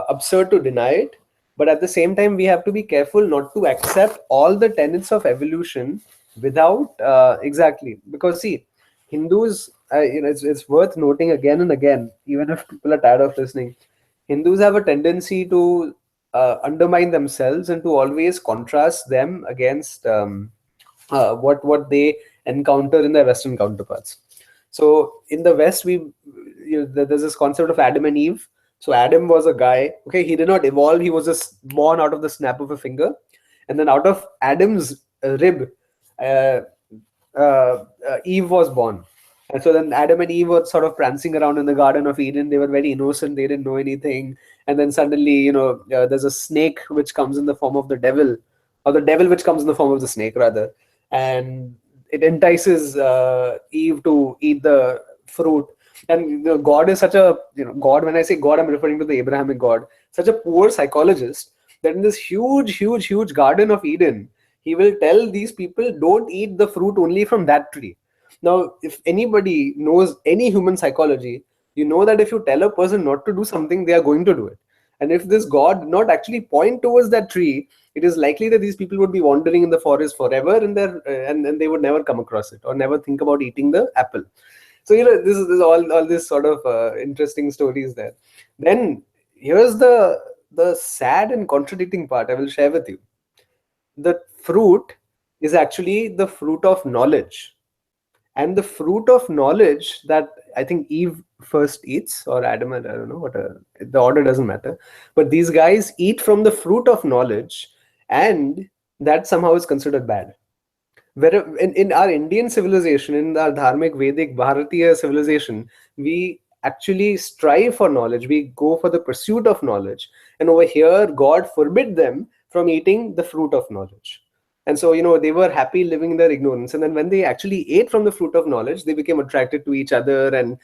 absurd to deny it, but at the same time, we have to be careful not to accept all the tenets of evolution without exactly, because see, Hindus, it's worth noting again and again, even if people are tired of listening, Hindus have a tendency to undermine themselves and to always contrast them against what they encounter in their Western counterparts. So in the West, there's this concept of Adam and Eve. So Adam was a guy. Okay, he did not evolve. He was just born out of the snap of a finger, and then out of Adam's rib, uh, Eve was born. And so then Adam and Eve were sort of prancing around in the Garden of Eden. They were very innocent. They didn't know anything. And then suddenly, there's a snake which comes in the form of the devil, or the devil which comes in the form of the snake, rather. And it entices Eve to eat the fruit. And God is such a, God, when I say God, I'm referring to the Abrahamic God, such a poor psychologist that in this huge, huge, huge Garden of Eden, he will tell these people, don't eat the fruit only from that tree. Now, if anybody knows any human psychology, you know that if you tell a person not to do something, they are going to do it. And if this God did not actually point towards that tree, it is likely that these people would be wandering in the forest forever, and they would never come across it or never think about eating the apple. So this is all this sort of interesting stories there. Then here's the sad and contradicting part I will share with you. The fruit is actually the fruit of knowledge, and the fruit of knowledge that I think Eve first eats, or Adam, I don't know what, the order doesn't matter, but these guys eat from the fruit of knowledge, and that somehow is considered bad. Where in our Indian civilization, in our dharmic Vedic Bharatiya civilization, we actually strive for knowledge. We go for the pursuit of knowledge, and over here, God forbid them from eating the fruit of knowledge. And so, they were happy living in their ignorance. And then when they actually ate from the fruit of knowledge, they became attracted to each other. And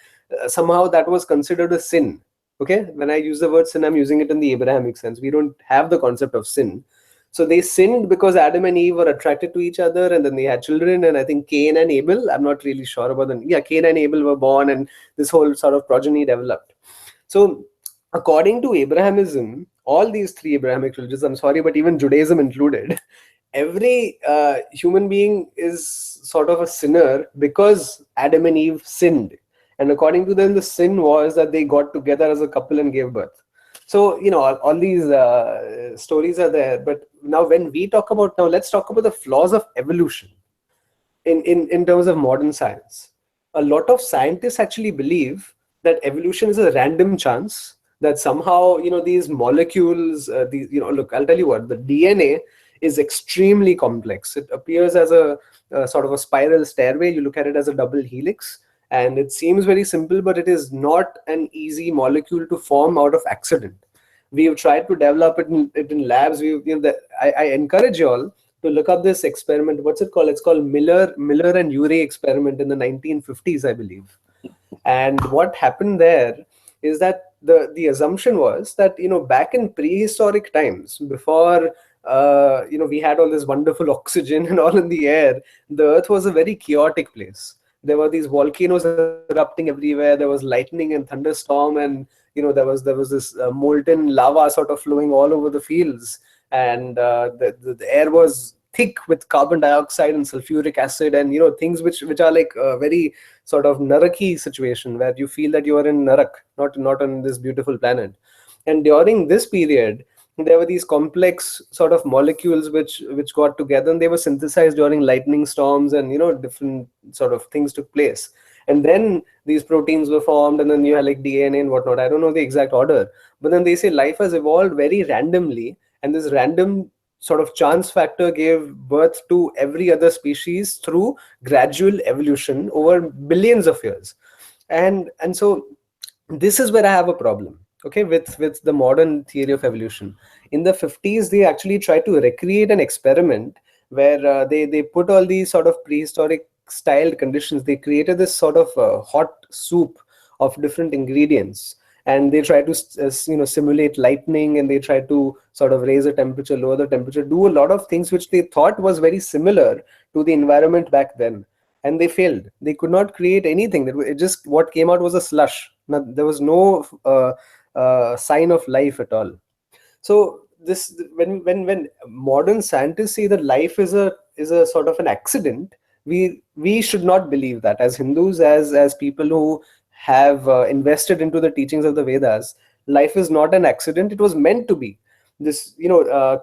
somehow that was considered a sin. Okay. When I use the word sin, I'm using it in the Abrahamic sense. We don't have the concept of sin. So they sinned because Adam and Eve were attracted to each other, and then they had children. And I think Cain and Abel, I'm not really sure about them. Yeah, Cain and Abel were born, and this whole sort of progeny developed. So according to Abrahamism, all these three Abrahamic religions, I'm sorry, but even Judaism included, every human being is sort of a sinner because Adam and Eve sinned. And according to them, the sin was that they got together as a couple and gave birth. So, all these stories are there. But now when we talk about, now let's talk about the flaws of evolution in terms of modern science. A lot of scientists actually believe that evolution is a random chance, that somehow, these molecules, look, I'll tell you what, the DNA is extremely complex. It appears as a sort of a spiral stairway. You look at it as a double helix, and it seems very simple, but it is not an easy molecule to form out of accident. We have tried to develop it in labs. I encourage you all to look up this experiment. What's it called? It's called Miller and Urey experiment in the 1950s, I believe. And what happened there is that the assumption was that, back in prehistoric times, before we had all this wonderful oxygen and all in the air, the earth was a very chaotic place. There were these volcanoes erupting everywhere. There was lightning and thunderstorm, and there was this molten lava sort of flowing all over the fields, and the air was thick with carbon dioxide and sulfuric acid, and things which are like a very sort of naraki situation, where you feel that you are in narak, not on this beautiful planet. And during this period, there were these complex sort of molecules which got together, and they were synthesized during lightning storms, and different sort of things took place. And then these proteins were formed, and then you had like DNA and whatnot. I don't know the exact order, but then they say life has evolved very randomly, and this random sort of chance factor gave birth to every other species through gradual evolution over billions of years. And so this is where I have a problem, okay, with the modern theory of evolution. In the 50s, they actually tried to recreate an experiment where they put all these sort of prehistoric styled conditions. They created this sort of hot soup of different ingredients, and they try to simulate lightning, and they try to sort of raise the temperature, lower the temperature, do a lot of things which they thought was very similar to the environment back then. And they failed. They could not create anything. It just, what came out was a slush. There was no sign of life at all. So this, when modern scientists say that life is a sort of an accident, we should not believe that. As Hindus, as people who have invested into the teachings of the Vedas, life is not an accident. It was meant to be. This,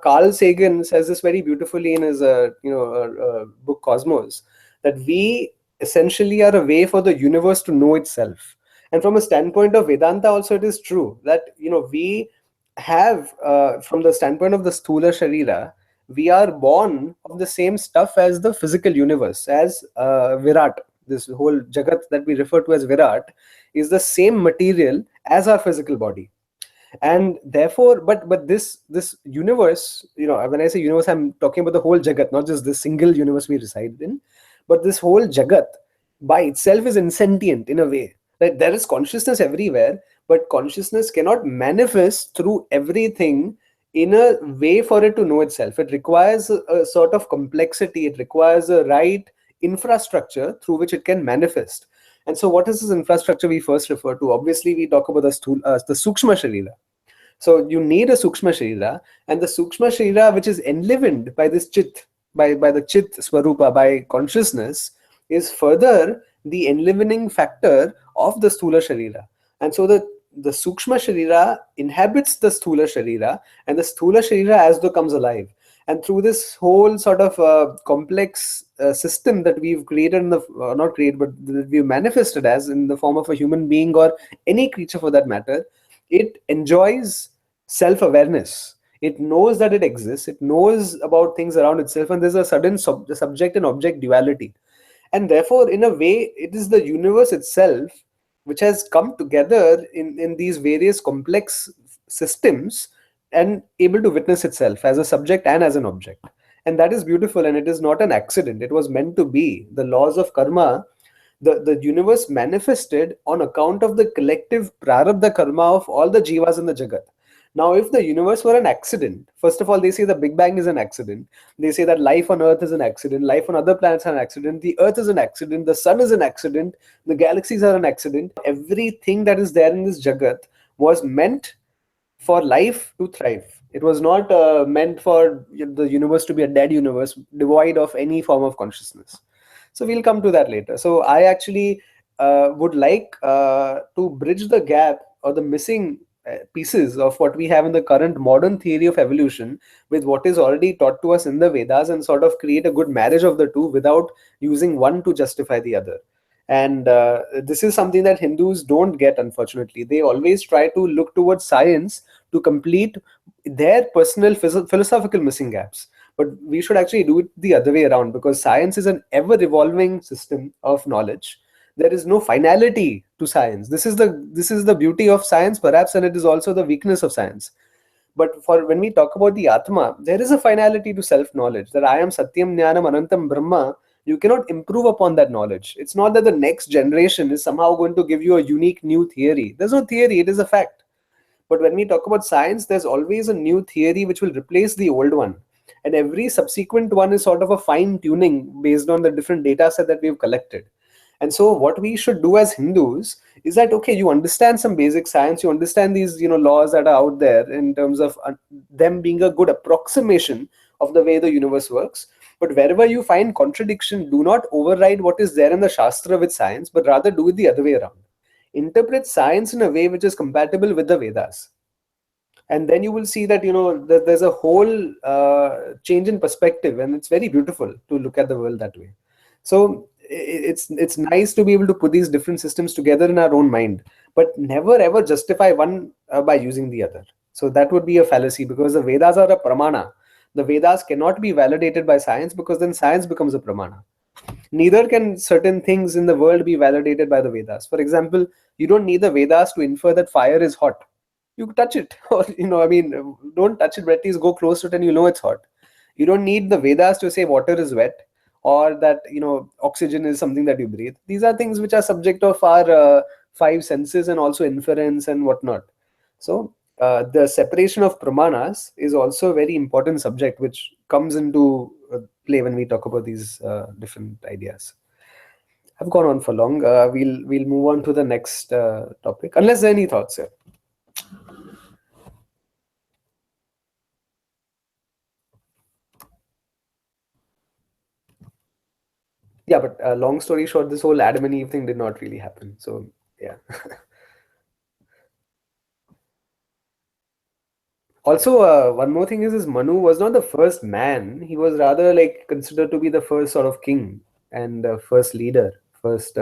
Carl Sagan says this very beautifully in his book Cosmos, that we essentially are a way for the universe to know itself. And from a standpoint of Vedanta also, it is true that we have, from the standpoint of the Sthula Sharira, we are born of the same stuff as the physical universe, as Virat, this whole Jagat that we refer to as Virat, is the same material as our physical body. And therefore, but this universe, when I say universe, I'm talking about the whole Jagat, not just this single universe we reside in, but this whole Jagat by itself is insentient in a way that there is consciousness everywhere, but consciousness cannot manifest through everything in a way for it to know itself. It requires a sort of complexity. It requires a right infrastructure through which it can manifest. And so what is this infrastructure we first refer to? Obviously, we talk about the Sukshma Sharira. So you need a Sukshma Sharira, and the Sukshma Sharira, which is enlivened by this Chit, by the Chit Swarupa, by consciousness, is further the enlivening factor of the Sthula Sharira. And so the Sukshma Sharira inhabits the Sthula Sharira, and the Sthula Sharira as though comes alive. And through this whole sort of complex system that we've created, not created, but that we've manifested as in the form of a human being or any creature for that matter, it enjoys self-awareness. It knows that it exists. It knows about things around itself, and there's a sudden subject and object duality. And therefore, in a way, it is the universe itself which has come together in these various complex systems and able to witness itself as a subject and as an object. And that is beautiful, and it is not an accident. It was meant to be. The laws of karma, the universe manifested on account of the collective prarabdha karma of all the jivas in the jagat. Now, if the universe were an accident, first of all, they say the Big Bang is an accident. They say that life on Earth is an accident. Life on other planets is an accident. The Earth is an accident. The sun is an accident. The galaxies are an accident. Everything that is there in this Jagat was meant for life to thrive. It was not meant for the universe to be a dead universe, devoid of any form of consciousness. So we'll come to that later. So I actually would like to bridge the gap or the missing pieces of what we have in the current modern theory of evolution with what is already taught to us in the Vedas, and sort of create a good marriage of the two without using one to justify the other. And this is something that Hindus don't get, unfortunately. They always try to look towards science to complete their personal philosophical missing gaps. But we should actually do it the other way around, because science is an ever-evolving system of knowledge. There is no finality to science. This is the beauty of science, perhaps, and it is also the weakness of science. But for when we talk about the Atma, there is a finality to self-knowledge, that I am Satyam Jnanam Anantam Brahma. You cannot improve upon that knowledge. It's not that the next generation is somehow going to give you a unique new theory. There's no theory, it is a fact. But when we talk about science, there's always a new theory which will replace the old one. And every subsequent one is sort of a fine-tuning based on the different data set that we've collected. And so what we should do as Hindus is that, okay, you understand some basic science, you understand these laws that are out there in terms of them being a good approximation of the way the universe works. But wherever you find contradiction, do not override what is there in the Shastra with science, but rather do it the other way around. Interpret science in a way which is compatible with the Vedas. And then you will see that, there's a whole change in perspective, and it's very beautiful to look at the world that way. So it's nice to be able to put these different systems together in our own mind, but never ever justify one by using the other. So that would be a fallacy, because the Vedas are a pramana. The Vedas cannot be validated by science, because then science becomes a pramana. Neither can certain things in the world be validated by the Vedas. For example, you don't need the Vedas to infer that fire is hot. You touch it, or don't touch it, but at least go close to it and it's hot. You don't need the Vedas to say water is wet, or that oxygen is something that you breathe. These are things which are subject of our five senses and also inference and whatnot. So the separation of pramanas is also a very important subject which comes into play when we talk about these different ideas. I've gone on for long. We'll move on to the next topic, unless there are any thoughts here. Yeah, but long story short, this whole Adam and Eve thing did not really happen. So yeah. Also, one more thing is Manu was not the first man. He was rather considered to be the first sort of king and first leader, first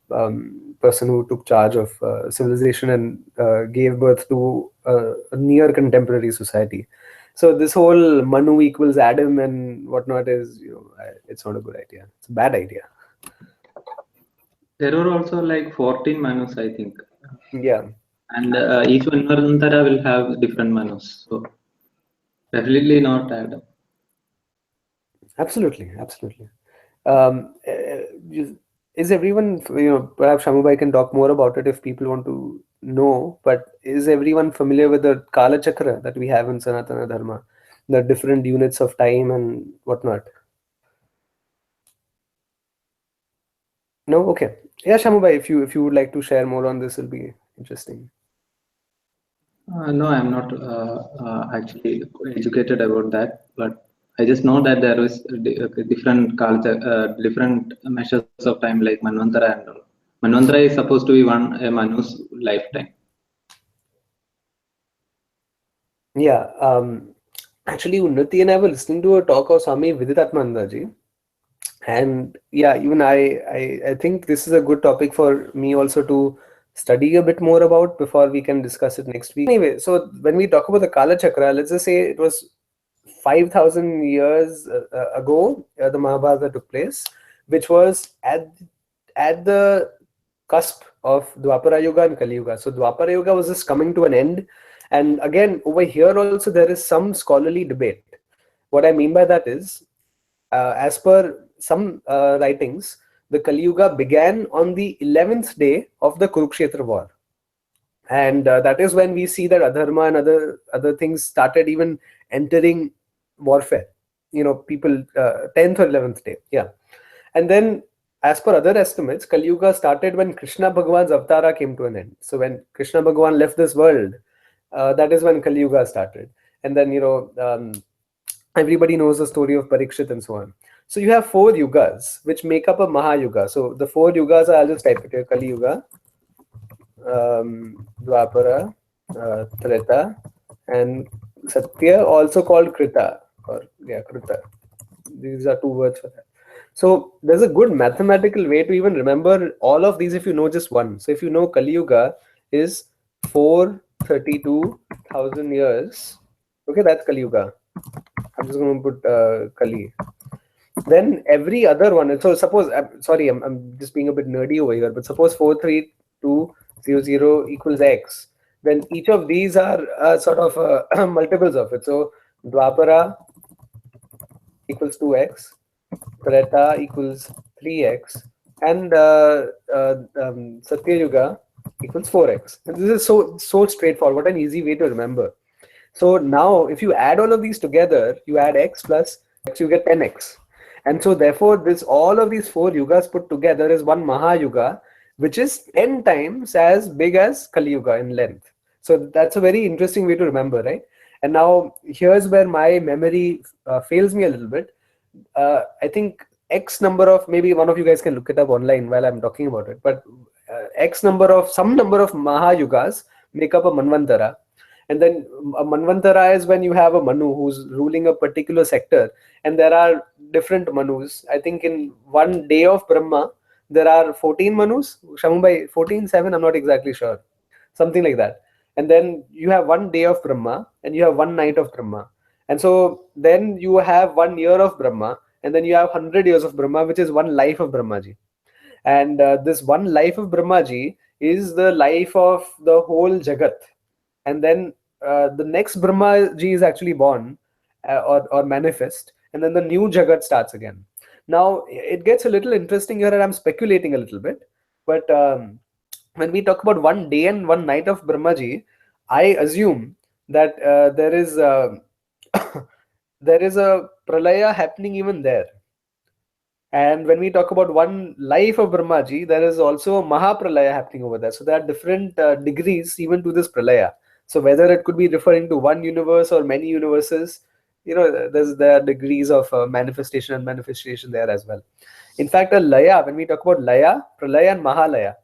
person who took charge of civilization and gave birth to a near contemporary society. So this whole Manu equals Adam and whatnot is, it's not a good idea. It's a bad idea. There are also like 14 manus, I think, Yeah, and each Manvantara will have different manus, so definitely not add up. absolutely, absolutely. Um, is everyone, perhaps Shamubai can talk more about it if people want to know, but is everyone familiar with the Kala Chakra that we have in Sanatana Dharma, the different units of time and whatnot? No? Okay. Yeah, Shamubai, if you would like to share more on this, it'll be interesting. No, I'm not actually educated about that, but I just know that there is different culture, different measures of time like Manvantara and all. Manvantara is supposed to be one a Manu's lifetime. Yeah. Actually, Unnati and I were listening to a talk of Swami Viditatmananda ji. And yeah, even I think this is a good topic for me also to study a bit more about before we can discuss it next week. Anyway, so when we talk about the Kala Chakra, let's just say it was 5,000 years ago, the Mahabharata took place, which was at the cusp of Dwapara Yuga and Kali Yuga. So Dwapara Yuga was just coming to an end. And again, over here also there is some scholarly debate. What I mean by that is, as per some writings, the Kali Yuga began on the 11th day of the Kurukshetra war. And that is when we see that adharma and other things started even entering warfare. People 10th or 11th day. Yeah. And then, as per other estimates, Kali Yuga started when Krishna Bhagwan's Avatara came to an end. So when Krishna Bhagwan left this world, that is when Kali Yuga started. And then, everybody knows the story of Parikshit and so on. So you have 4 yugas which make up a Mahayuga. So the 4 yugas are, I'll just type it here: Kali Yuga, Dwapara, Treta, and Satya, also called Krita, or yeah, Krita. These are 2 words for that. So there's a good mathematical way to even remember all of these if you know just one. So if you know Kali Yuga is 432,000 years, okay, that's Kali Yuga. I'm just going to put Kali. Then every other one. So suppose, sorry, I'm just being a bit nerdy over here, but suppose 43200 equals x. Then each of these are sort of multiples of it. So Dwapara equals 2x, Treta equals 3x, and Satya Yuga equals 4x. And this is so straightforward. What an easy way to remember. So now if you add all of these together, you add x plus x, you get 10x. And so therefore this all of these 4 yugas put together is one Mahayuga, which is 10 times as big as Kali Yuga in length. So that's a very interesting way to remember, right? And now here's where my memory fails me a little bit. I think X number of, maybe one of you guys can look it up online while I'm talking about it, but some number of Mahayugas make up a Manvantara. And then a Manvantara is when you have a Manu who's ruling a particular sector, and there are different Manus. I think in one day of Brahma, there are 14 Manus. Shamubai, 14, 7, I'm not exactly sure. Something like that. And then you have one day of Brahma, and you have one night of Brahma. And so then you have 1 year of Brahma, and then you have 100 years of Brahma, which is one life of Brahmaji. And this one life of Brahmaji is the life of the whole Jagat. And then the next Brahmaji is actually born or manifest, and then the new Jagat starts again. Now it gets a little interesting here, and I'm speculating a little bit, but when we talk about one day and one night of Brahmaji, I assume that there is a pralaya happening even there. And when we talk about one life of Brahmaji, there is also a Mahapralaya happening over there. So there are different degrees even to this Pralaya. So whether it could be referring to one universe or many universes, there are degrees of manifestation and manifestation there as well. In fact, a Laya, when we talk about Laya, Pralaya and Mahalaya,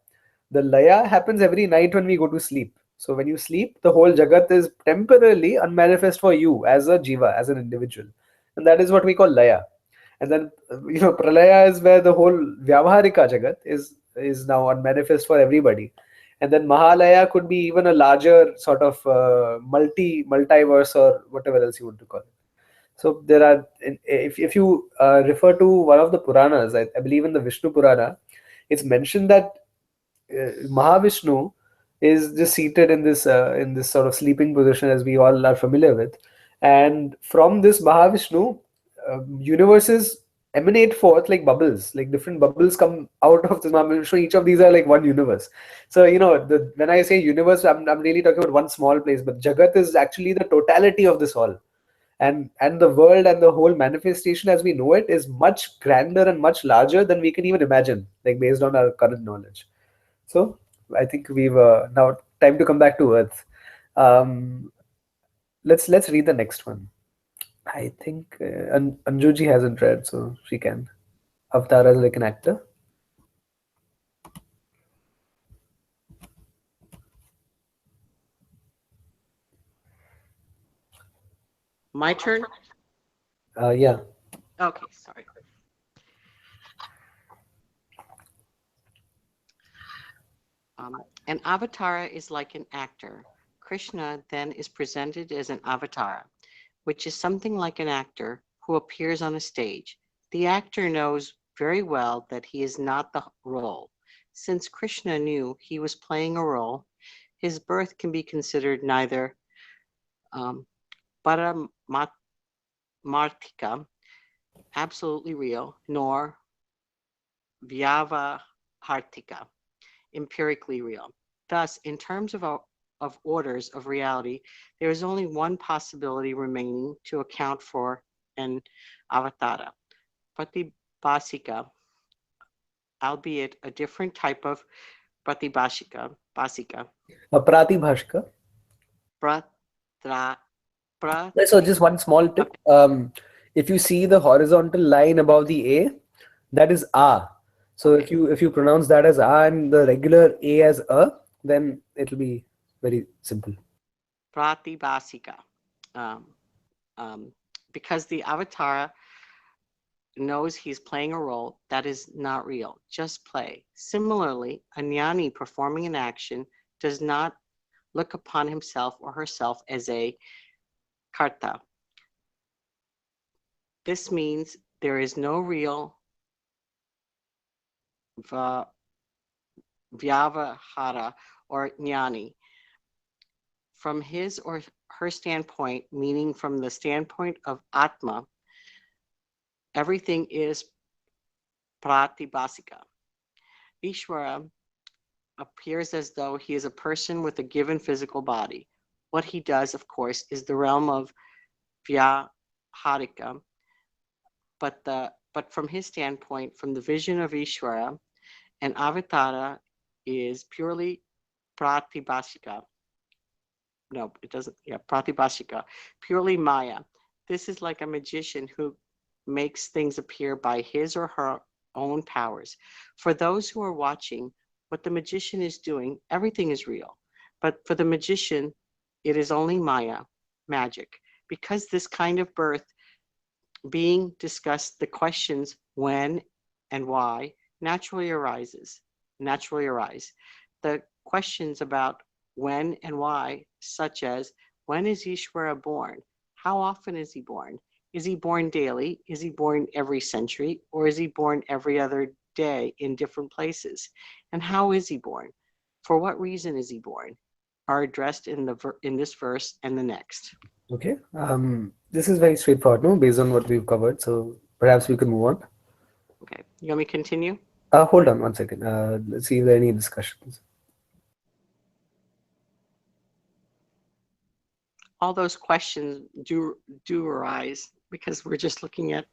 the Laya happens every night when we go to sleep. So when you sleep, the whole Jagat is temporarily unmanifest for you as a Jiva, as an individual. And that is what we call Laya. And then Pralaya is where the whole Vyavaharika Jagat is now unmanifest for everybody. And then Mahalaya could be even a larger sort of multiverse or whatever else you want to call it. So there are, if you refer to one of the Puranas, I believe in the Vishnu Purana, it's mentioned that Mahavishnu is just seated in this sort of sleeping position, as we all are familiar with, and from this Mahavishnu, universes emanate forth like bubbles, like different bubbles come out of this Mahavishnu. Each of these are like one universe. So when I say universe, I'm really talking about one small place, but Jagat is actually the totality of this all. And the world and the whole manifestation as we know it is much grander and much larger than we can even imagine, like based on our current knowledge. So I think we've now time to come back to Earth. Um, let's read the next one. I think Anjuji hasn't read, so she can. Avatar as like an actor. My turn? Yeah. Okay, sorry. An avatar is like an actor. Krishna then is presented as an avatar, which is something like an actor who appears on a stage. The actor knows very well that he is not the role. Since Krishna knew he was playing a role, his birth can be considered neither paramatika, absolutely real, nor vyavahartika, empirically real. Thus, in terms of orders of reality, there is only one possibility remaining to account for an avatara, pratibhasika, albeit a different type of pratibhasika, Pratibhashka. pratra, So just one small tip. If you see the horizontal line above the A, that is A. So if you pronounce that as A and the regular A as A, then it'll be very simple. pratibhasika. Because the avatar knows he's playing a role that is not real, just play. Similarly, a jnani performing an action does not look upon himself or herself as a karta. This means there is no real vyavahara or jnani. From his or her standpoint, meaning from the standpoint of Atma, everything is pratibhasika. Ishvara appears as though he is a person with a given physical body. What he does, of course, is the realm of vyaharika, but from his standpoint, from the vision of Ishvara, an avatara is purely pratibhasika. No, it doesn't. Yeah, pratibhasika, purely Maya. This is like a magician who makes things appear by his or her own powers. For those who are watching, what the magician is doing, everything is real. But for the magician, it is only Maya, magic. Because this kind of birth being discussed, the questions when and why naturally arise. The questions about when and why, such as when is Ishvara born? How often is he born? Is he born daily? Is he born every century? Or is he born every other day in different places? And how is he born? For what reason is he born? Are addressed in this verse and the next. Okay. This is very straightforward, no, based on what we've covered. So perhaps we can move on. Okay. You want me to continue? Hold on one second. Let's see if there are any discussions. All those questions do arise because we're just looking at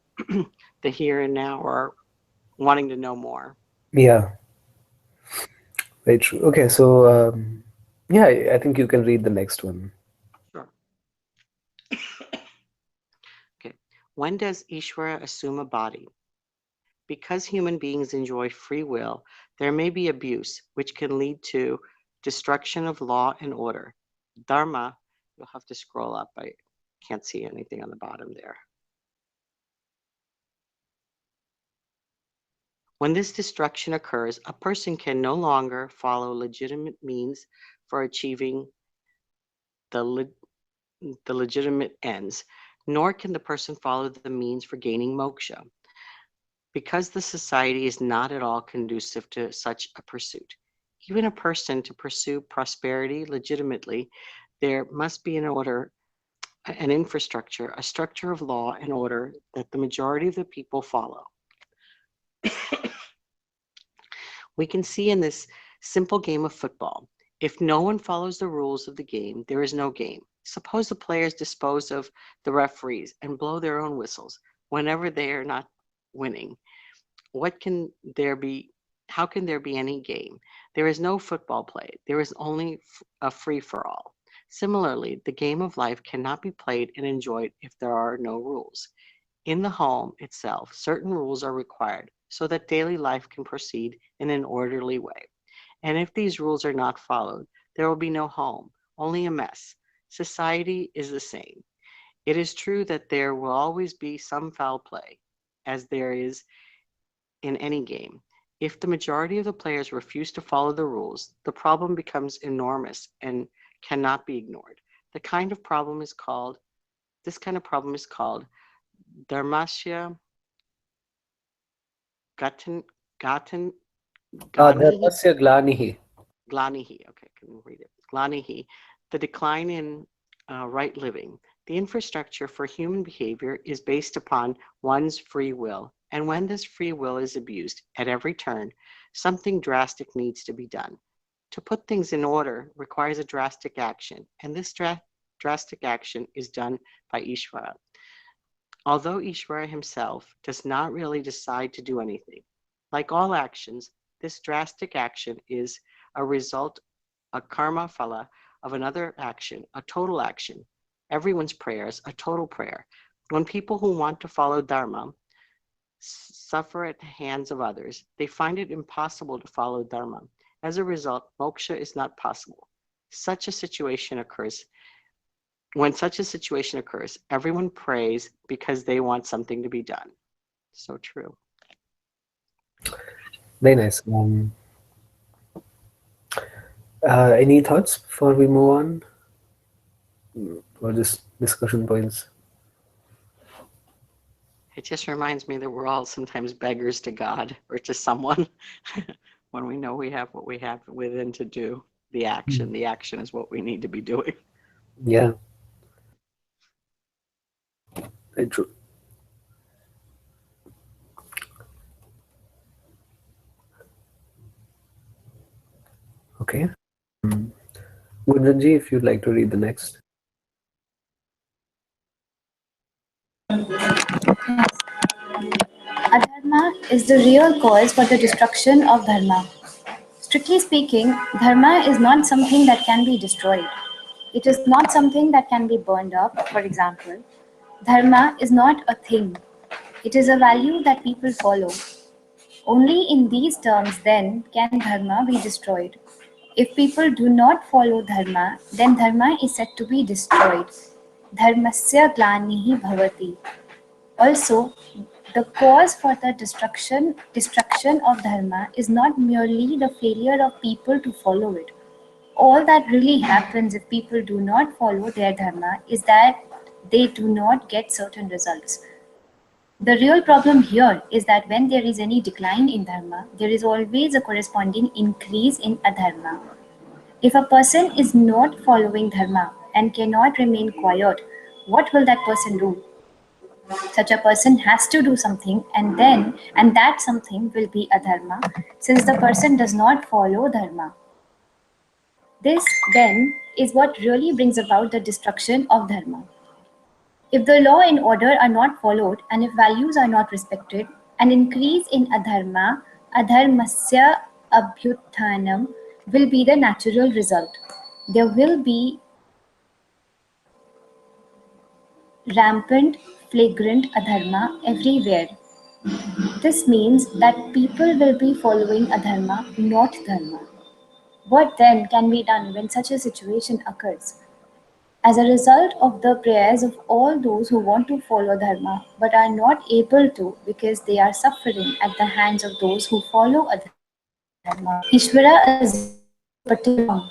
the here and now or wanting to know more. Yeah. Very true. Okay, so yeah, I think you can read the next one. Sure. Okay. When does Ishvara assume a body? Because human beings enjoy free will, there may be abuse, which can lead to destruction of law and order. Dharma, you'll have to scroll up. I can't see anything on the bottom there. When this destruction occurs, a person can no longer follow legitimate means for achieving the legitimate ends, nor can the person follow the means for gaining moksha. because the society is not at all conducive to such a pursuit. Even a person to pursue prosperity legitimately, there must be an order, an infrastructure, a structure of law and order that the majority of the people follow. We can see in this simple game of football, if no one follows the rules of the game, there is no game. Suppose the players dispose of the referees and blow their own whistles whenever they are not winning. What can there be? How can there be any game? There is no football played. There is only a free for all. Similarly, the game of life cannot be played and enjoyed if there are no rules. In the home itself, certain rules are required so that daily life can proceed in an orderly way. And if these rules are not followed, there will be no home, only a mess. Society is the same. It is true that there will always be some foul play, as there is in any game. If the majority of the players refuse to follow the rules, the problem becomes enormous and cannot be ignored. This kind of problem is called dharmasya gatan gatan glanihi. Dharmasya glanihi. Glanihi. Okay, I can read it. Glanihi, the decline in right living. The infrastructure for human behavior is based upon one's free will. And when this free will is abused at every turn, something drastic needs to be done. To put things in order requires a drastic action, and this drastic action is done by Ishvara. Although Ishvara himself does not really decide to do anything, like all actions, this drastic action is a result, a karma phala of another action, a total action. Everyone's prayers, a total prayer. When people who want to follow Dharma suffer at the hands of others, they find it impossible to follow Dharma. As a result, moksha is not possible. Such a situation occurs. When such a situation occurs, everyone prays because they want something to be done. So true. Very nice. Any thoughts before we move on? Or just discussion points? It just reminds me that we're all sometimes beggars to God or to someone when we know we have what we have within to do the action. The action is what we need to be doing. Yeah. Very true. Okay. Gunjanji, if you'd like to read the next. Adharma is the real cause for the destruction of dharma. Strictly speaking, dharma is not something that can be destroyed. It is not something that can be burned up, for example. Dharma is not a thing. It is a value that people follow. Only in these terms, then, can dharma be destroyed. If people do not follow dharma, then dharma is said to be destroyed. Dharmasya glanihi bhavati. Also, the cause for the destruction of dharma is not merely the failure of people to follow it. All that really happens if people do not follow their dharma is that they do not get certain results. The real problem here is that when there is any decline in dharma, there is always a corresponding increase in adharma. If a person is not following dharma and cannot remain quiet, what will that person do? Such a person has to do something, and that something will be adharma, since the person does not follow dharma. This then is what really brings about the destruction of dharma. If the law and order are not followed, and if values are not respected, an increase in adharma, adharmasya abhyuthanam, will be the natural result. There will be rampant, flagrant adharma everywhere. This means that people will be following adharma, not dharma. What then can be done when such a situation occurs? As a result of the prayers of all those who want to follow dharma but are not able to because they are suffering at the hands of those who follow adharma, Ishvara assumes a particular form.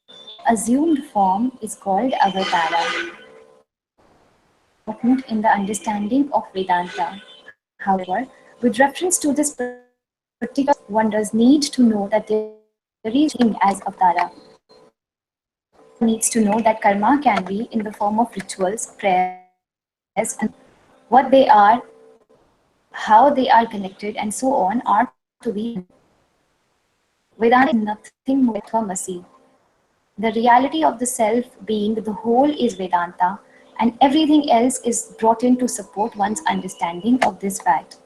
The assumed form is called avatara. This is very important in the understanding of Vedanta. However, With reference to this particular, one does need to know that there is him as Avtara. One needs to know that karma can be in the form of rituals, prayers, and what they are, how they are connected, and so on are to be understood. Vedanta is nothing more than Tvamasi. The reality of the self being the whole is Vedanta, and everything else is brought in to support one's understanding of this fact.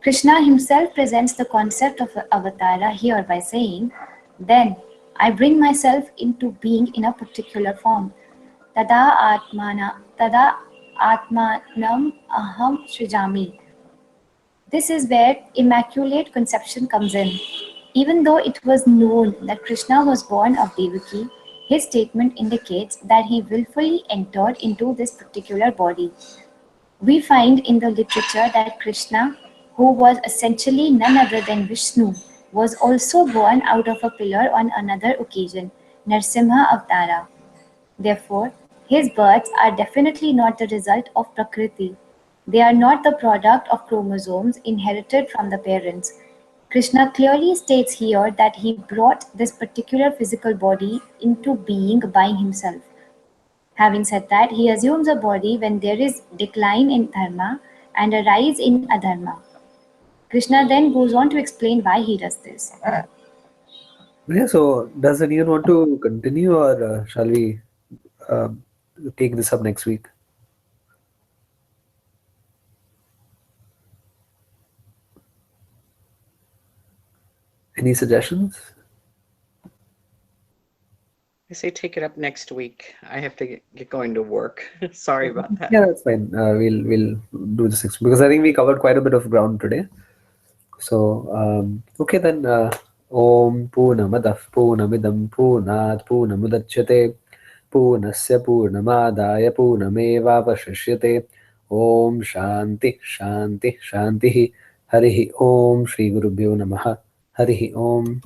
Krishna himself presents the concept of avatara here by saying, then I bring myself into being in a particular form. Tada atmanam aham srijami. This is where Immaculate Conception comes in. Even though it was known that Krishna was born of Devaki, his statement indicates that he willfully entered into this particular body. We find in the literature that Krishna, who was essentially none other than Vishnu, was also born out of a pillar on another occasion, Narsimha Avtara. Therefore, his births are definitely not the result of Prakriti. They are not the product of chromosomes inherited from the parents. Krishna clearly states here that he brought this particular physical body into being by himself. Having said that, he assumes a body when there is decline in dharma and a rise in adharma. Krishna then goes on to explain why he does this. Yeah, so does anyone want to continue, or shall we um, take this up next week? Any suggestions? I say take it up next week. I have to get going to work. Sorry about that. Yeah, that's fine. We'll do this next, because I think we covered quite a bit of ground today. So okay then. Om Purnamadah Purnamidam Purnat Purnamudachyate Purnasya Purnamadaya Purnamevavashishyate. Om Shanti Shanti Shanti. Harihi Om Shri Gurubhyo Namaha. Harihi Om.